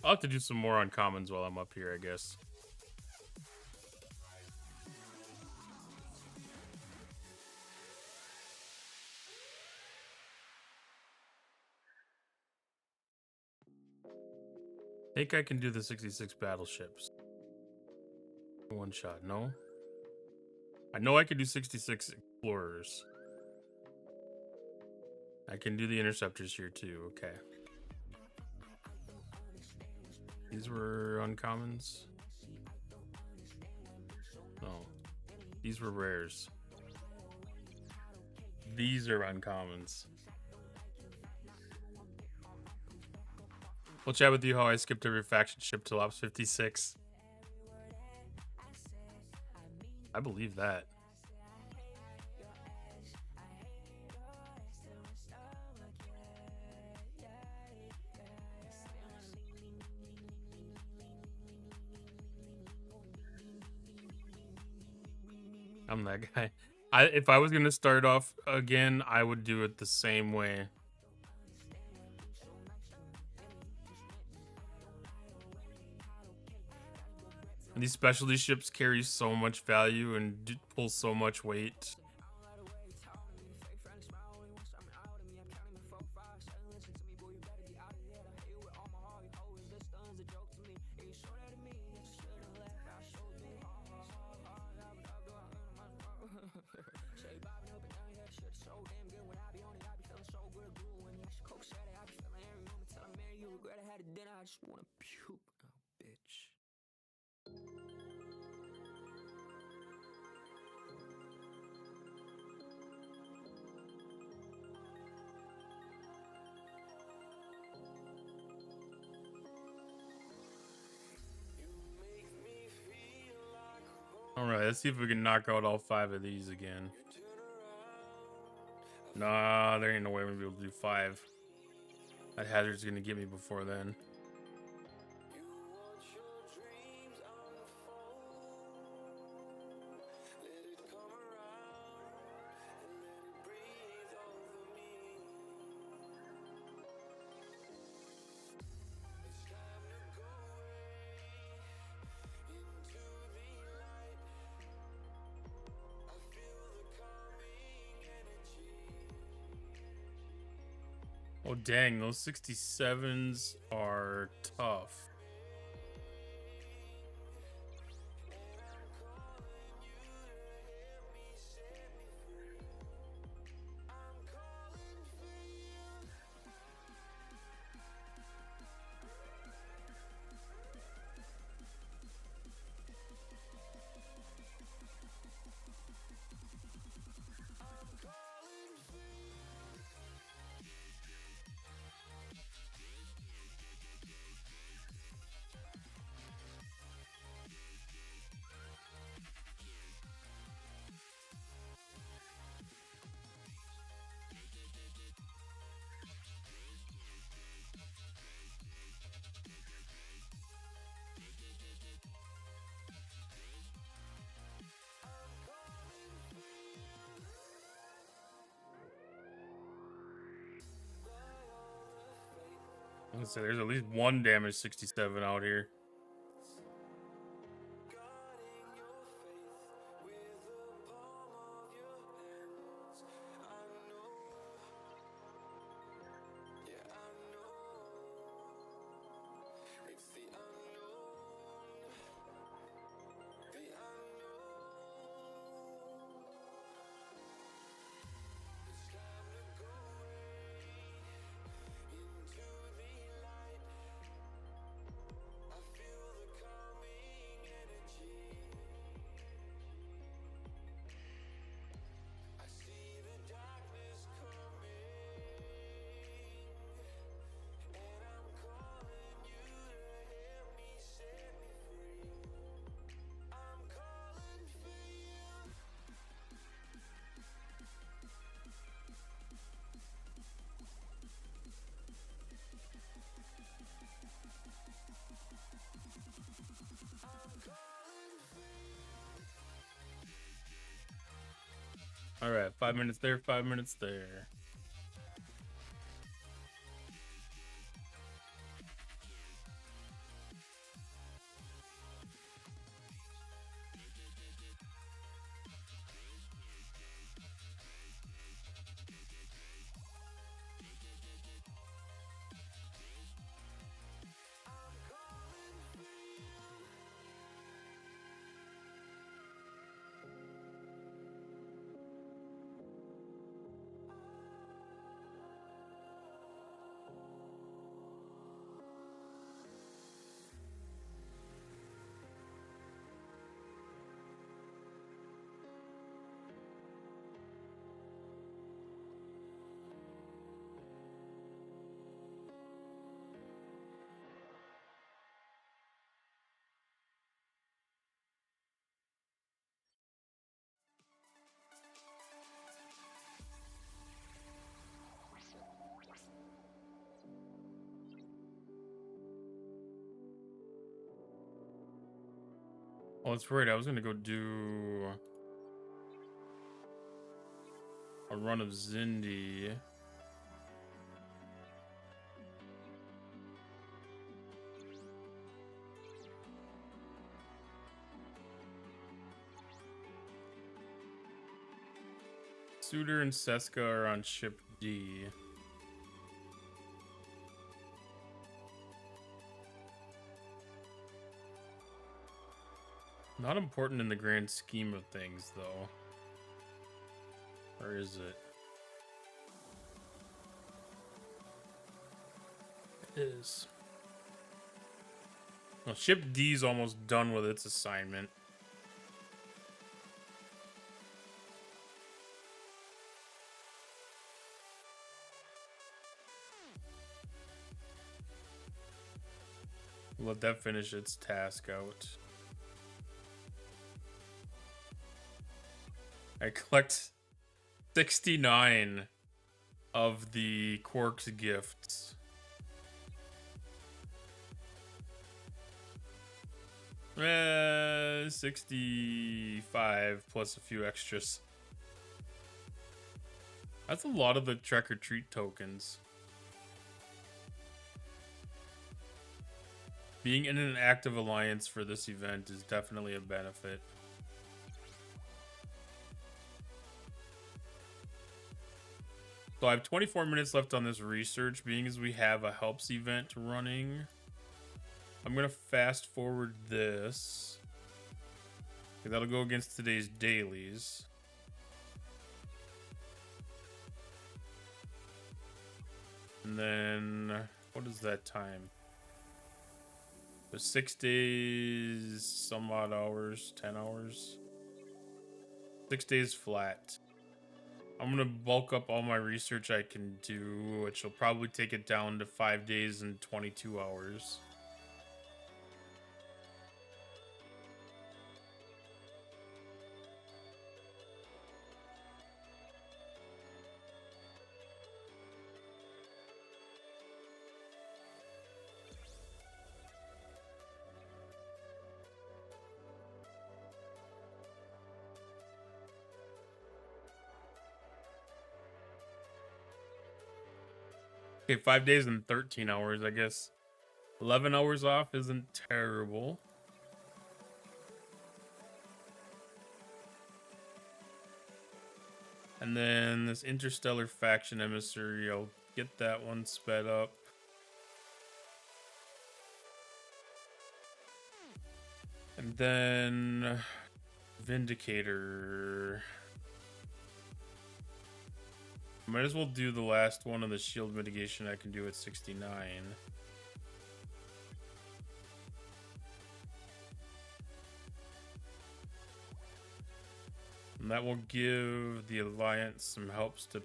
I'll have to do some more uncommons while I'm up here, I guess. I think I can do the 66 battleships. One shot, no? I know I can do 66 explorers. I can do the interceptors here too, okay. These were uncommons? No. These were rares. These are uncommons. We'll chat with you how I skipped every faction ship till Ops 56. I believe that. I'm that guy. If I was gonna start off again, I would do it the same way. And these specialty ships carry so much value and pull so much weight. I just wanna puke, oh, bitch. All right, let's see if we can knock out all 5 of these again. Nah, there ain't no way we're gonna be able to do 5. That hazard's gonna get me before then. Oh dang, those 67s are tough. Let's say there's at least one damage 67 out here. All right, 5 minutes there, 5 minutes there. Oh, that's right. I was gonna go do a run of Zindi. Suitor and Seska are on ship D. Not important in the grand scheme of things, though. Or is it? It is. Well, ship D's almost done with its assignment. Let that finish its task out. I collect 69 of the Quark's gifts. Eh, 65 plus a few extras. That's a lot of the Trek or Treat tokens. Being in an active alliance for this event is definitely a benefit. So I have 24 minutes left on this research, being as we have a helps event running. I'm going to fast forward this. That'll go against today's dailies. And then, what is that time? So 6 days, some odd hours, 10 hours. 6 days flat. I'm going to bulk up all my research I can do, which will probably take it down to 5 days and 22 hours. Okay, 5 days and 13 hours, I guess. 11 hours off isn't terrible. And then this interstellar faction emissary, I'll get that one sped up. And then Vindicator. Might as well do the last one of the shield mitigation I can do at 69. And that will give the Alliance some helps to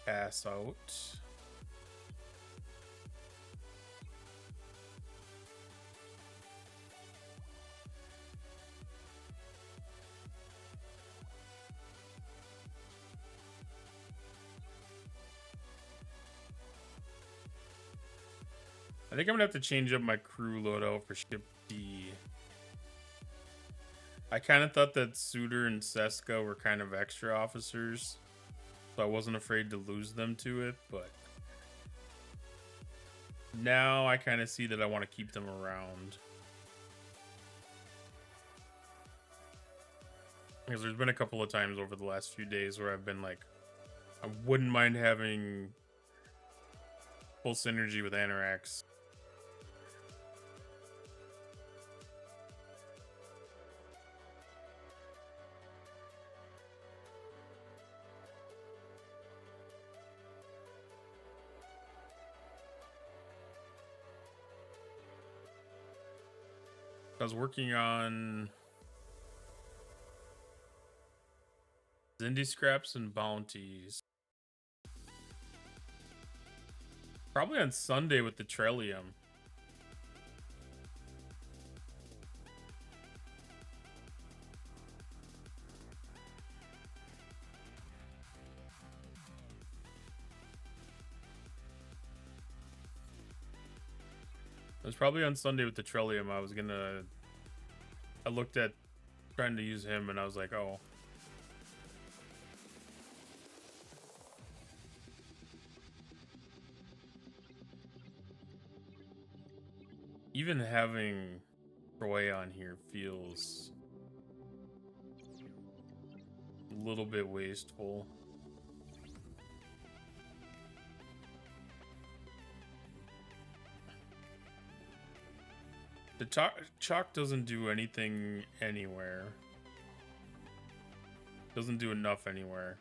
pass out. I think I'm gonna have to change up my crew loadout for ship D. I kind of thought that Suter and Seska were kind of extra officers, so I wasn't afraid to lose them to it, but now I kind of see that I want to keep them around. Because there's been a couple of times over the last few days where I've been like, I wouldn't mind having full synergy with Anorax. I was working on Zindi scraps and bounties. Probably on Sunday with the Trellium. It was probably on Sunday with the Trellium. I looked at trying to use him and I was like, oh. Even having Troy on here feels a little bit wasteful. The chalk doesn't do anything anywhere. Doesn't do enough anywhere.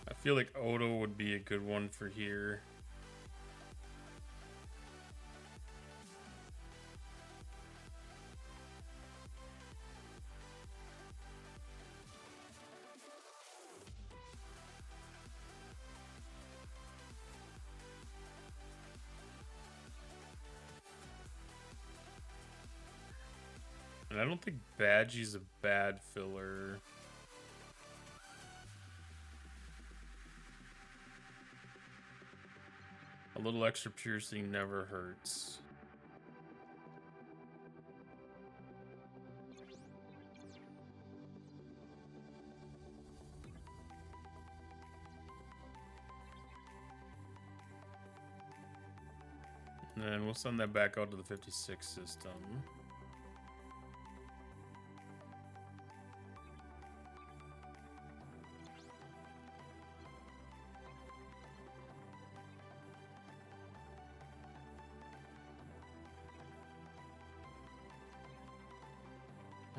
I feel like Odo would be a good one for here. And I don't think Badgie's a bad filler. A little extra piercing never hurts. And then we'll send that back out to the 56 system.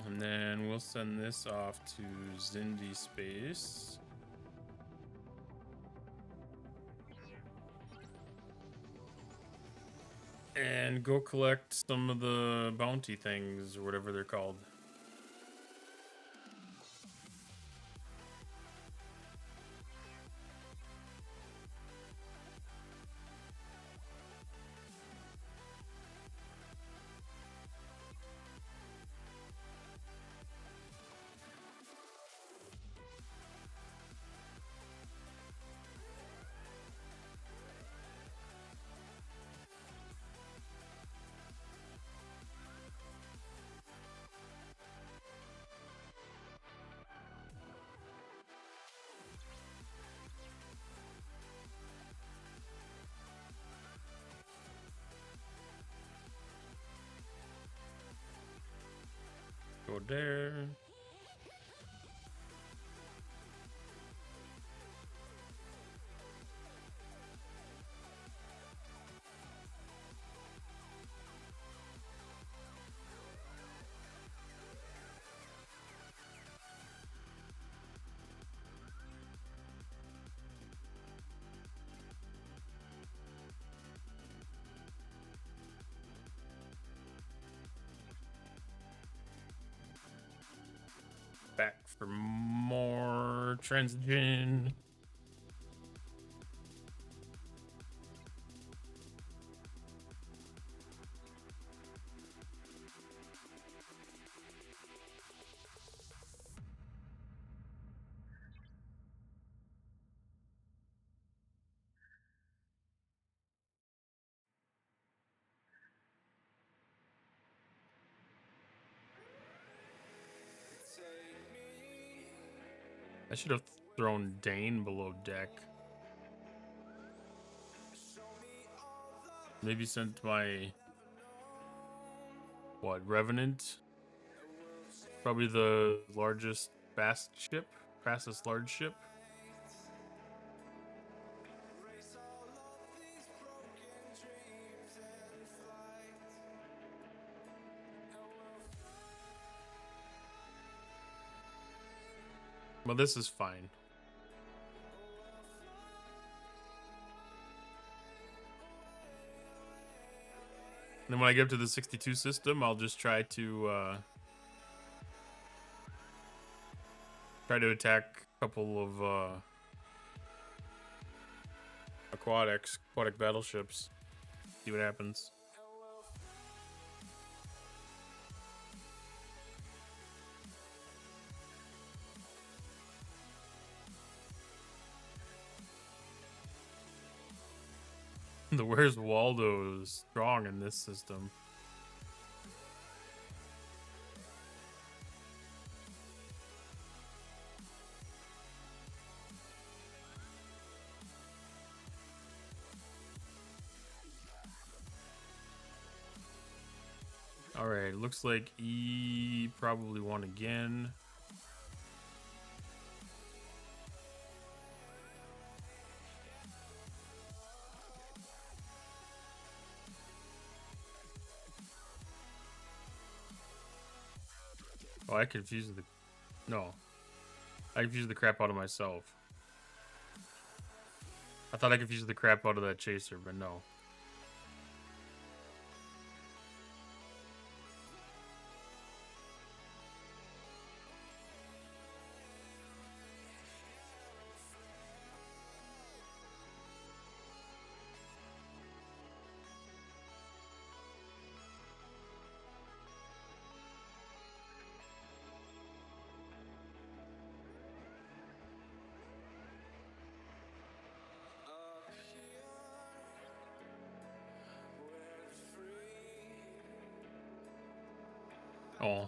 And then we'll send this off to Zindi Space. And go collect some of the bounty things, or whatever they're called. Go there. Back for more transition. I should have thrown Dane below deck. Maybe sent my Revenant? Probably the largest fastest large ship. Well, this is fine. And then when I get up to the 62 system, I'll just try to attack a couple of aquatic battleships. See what happens. The Where's Waldo is strong in this system. Alright, looks like E probably won again. Oh, I confused the... No. I confused the crap out of myself. I thought I confused the crap out of that chaser, but no. Oh,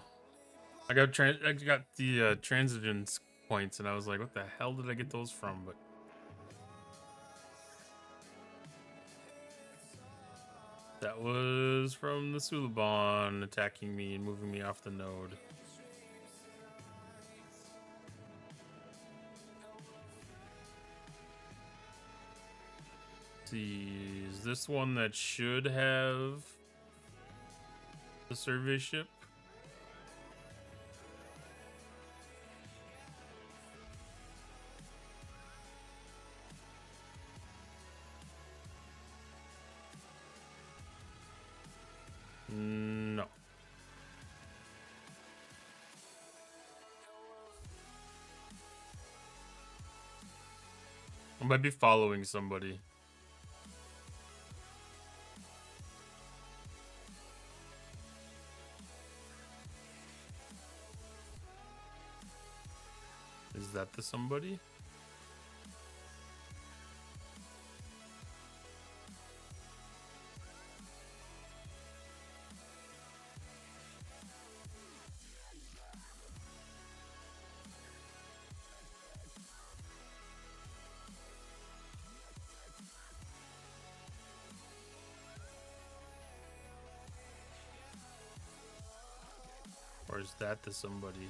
I got the transigence points, and I was like, what the hell did I get those from? But that was from the Suliban attacking me and moving me off the node. Let's see, is this one that should have the survey ship? No. I might be following somebody. Is that the somebody? Or is that the somebody?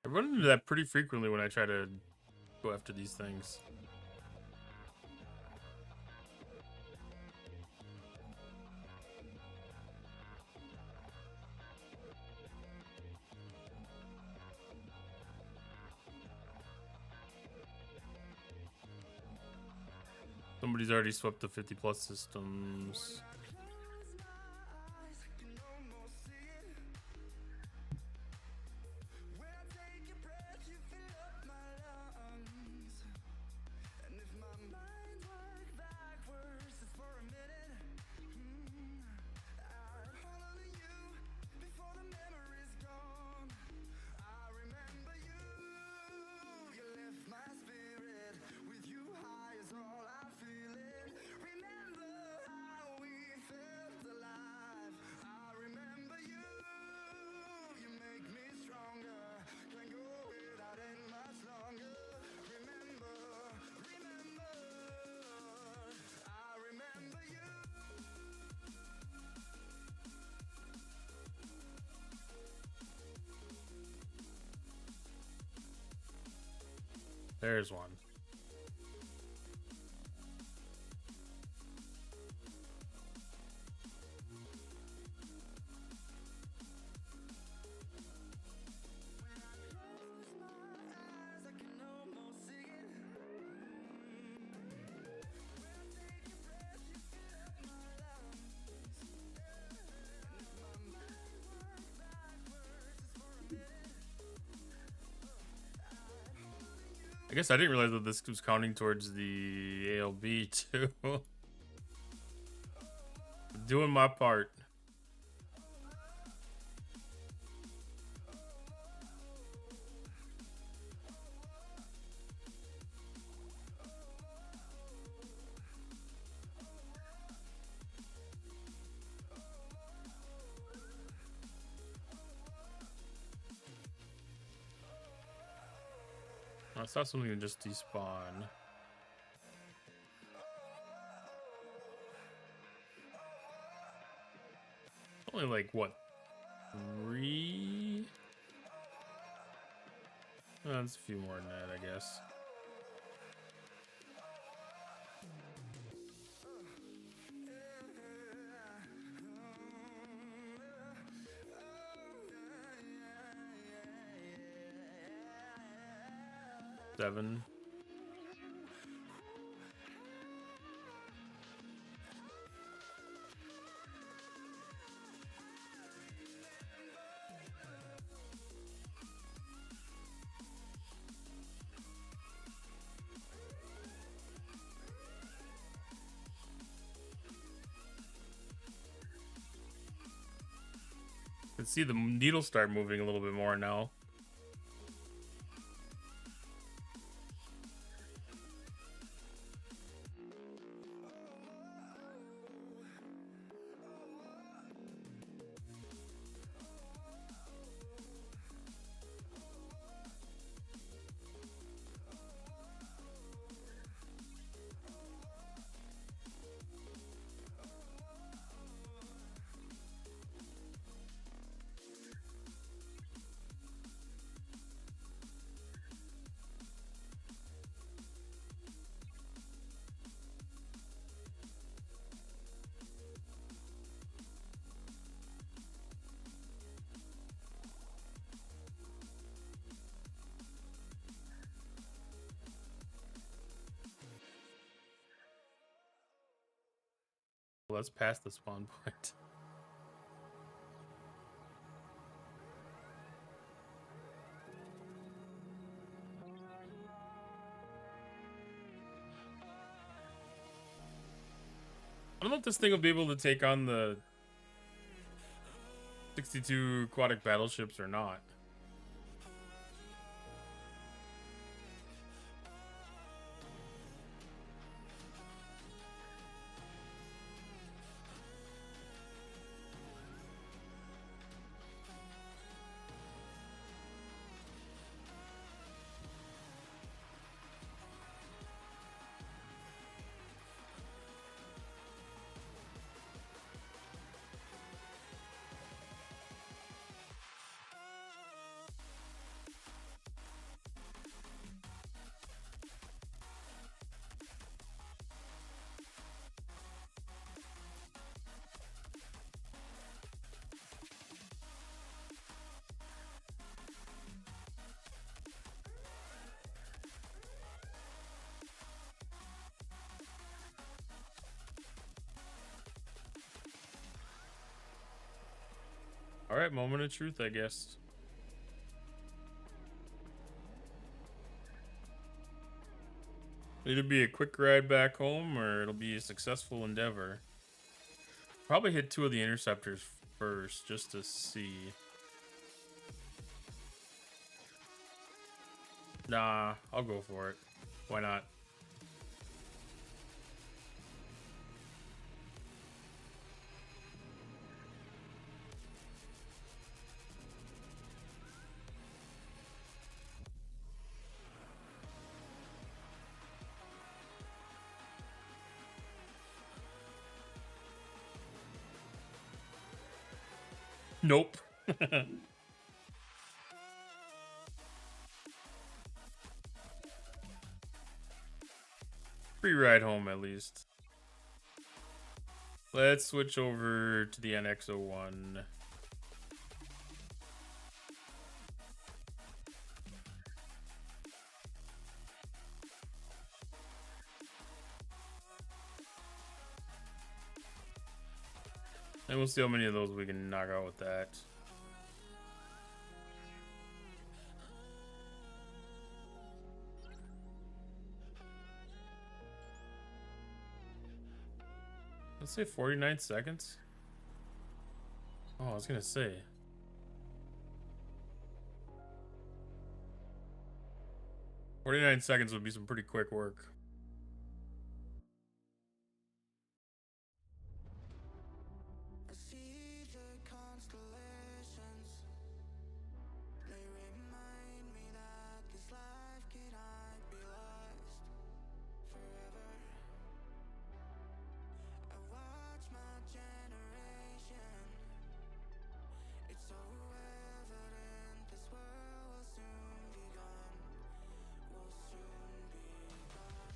I run into that pretty frequently when I try to go after these things. Somebody's already swept the 50 plus systems. There's one. I guess I didn't realize that this was counting towards the ALB too. Doing my part. I saw something that just despawn. Only like what? 3? That's a few more than that, I guess. Seven. can see the needle start moving a little bit more now. Let's pass the spawn point. I don't know if this thing will be able to take on the 62 aquatic battleships or not. All right, moment of truth, I guess. It'll be a quick ride back home, or it'll be a successful endeavor. Probably hit 2 of the interceptors first, just to see. Nah, I'll go for it. Why not? Nope. Free ride home, at least. Let's switch over to the NX-01. And we'll see how many of those we can knock out with that. Let's say 49 seconds. Oh, I was gonna say. 49 seconds would be some pretty quick work. I see the constellations. They remind me that this life cannot be lost forever. I watch my generation. It's so evident this world will soon be gone. Will soon be gone.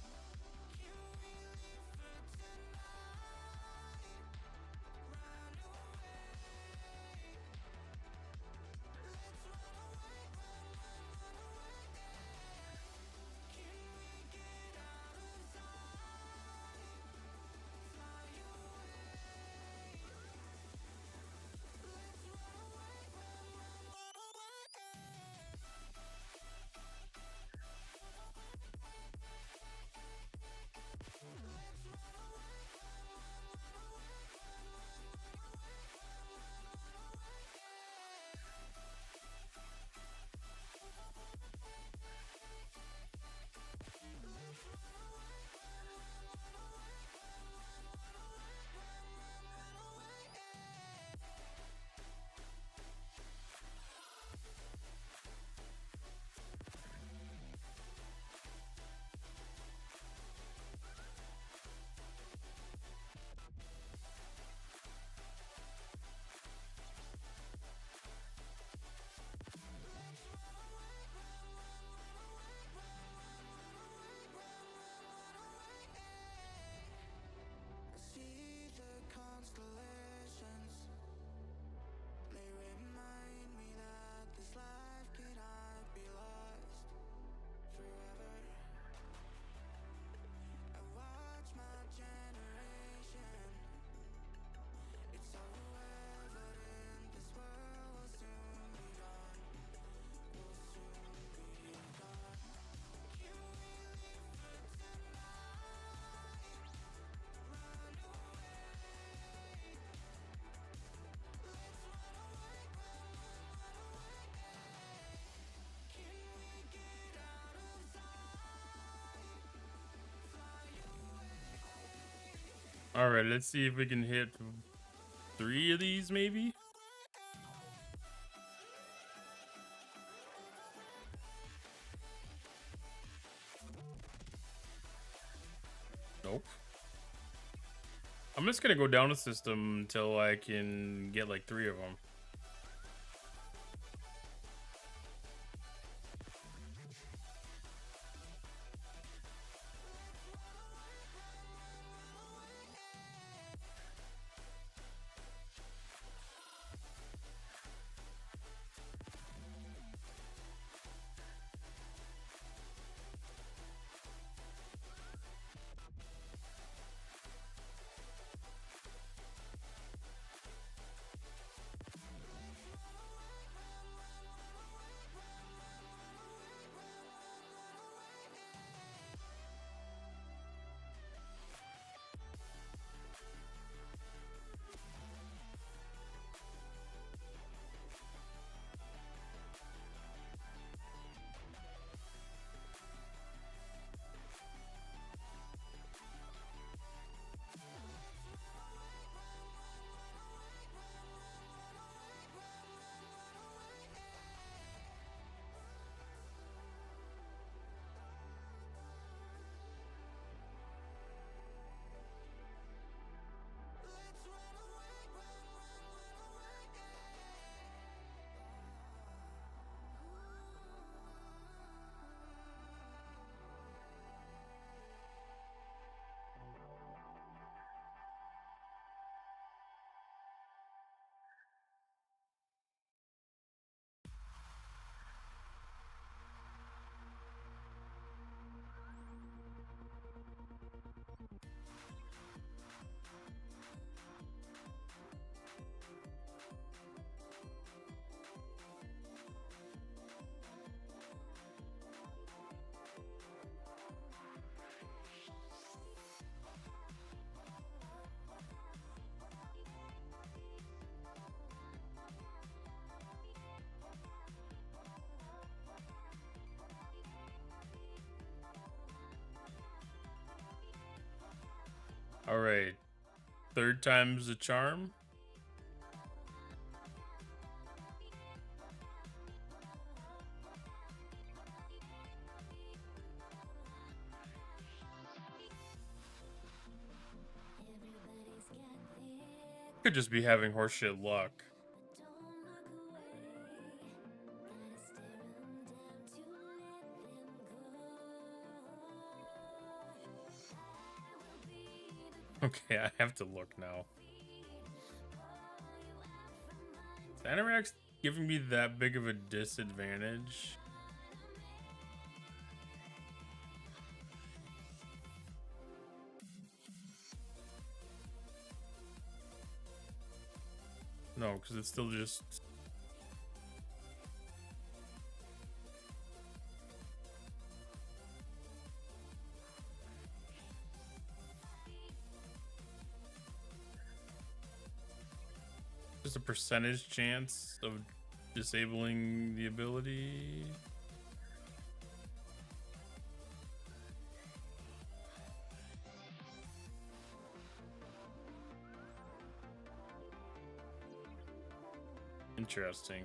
All right, let's see if we can hit 3 of these, maybe. Nope. I'm just gonna go down the system until I can get like 3 of them. All right, 3rd time's the charm. Could just be having horseshit luck. Okay, I have to look now. Is Anorak's giving me that big of a disadvantage? No, because it's still just... just a percentage chance of disabling the ability. Interesting.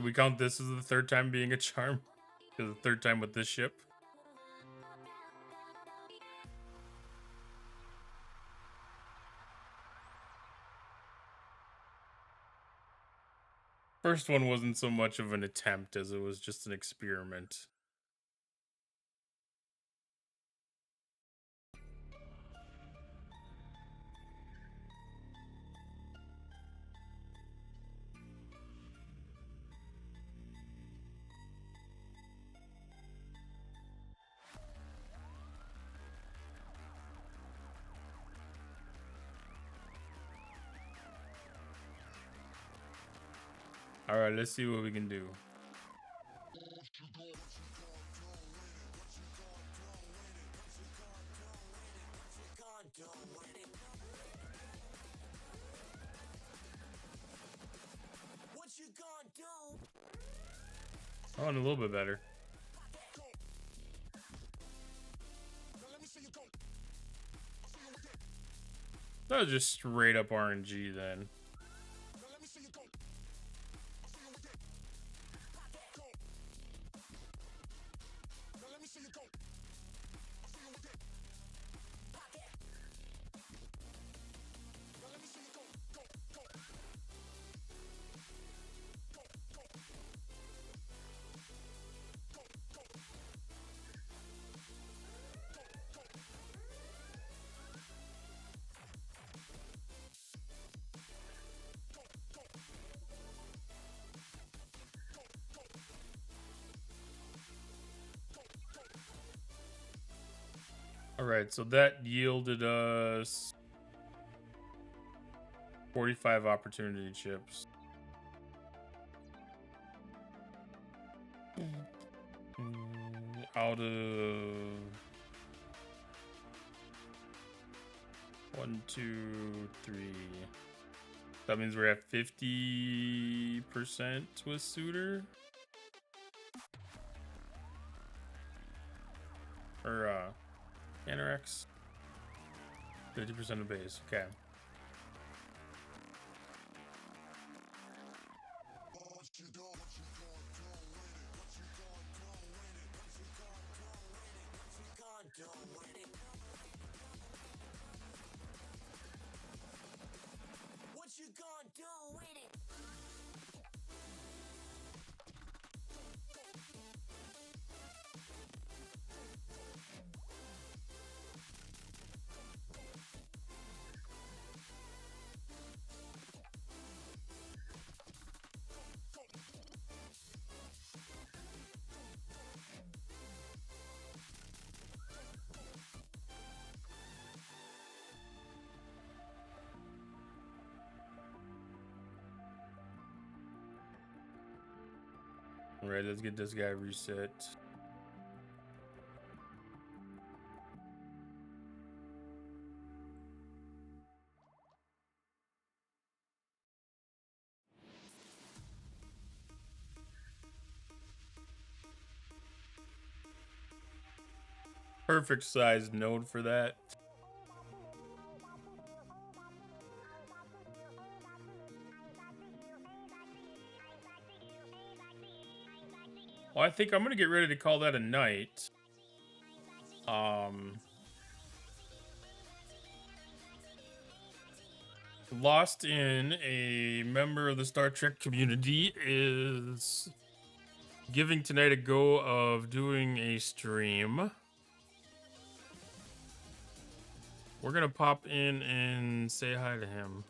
Do we count this as the third time being a charm? Because the third time with this ship? First one wasn't so much of an attempt as it was just an experiment. All right, let's see what we can do. Oh, and a little bit better. That was just straight up RNG then. All right, so that yielded us 45 opportunity chips. Out of 1, 2, 3. That means we're at 50% with Suitor. Or Anorex. 50% of base. Okay. All right, let's get this guy reset. Perfect size node for that. Well, I think I'm gonna get ready to call that a night. Lost in, a member of the Star Trek community, is giving tonight a go of doing a stream. We're gonna pop in and say hi to him.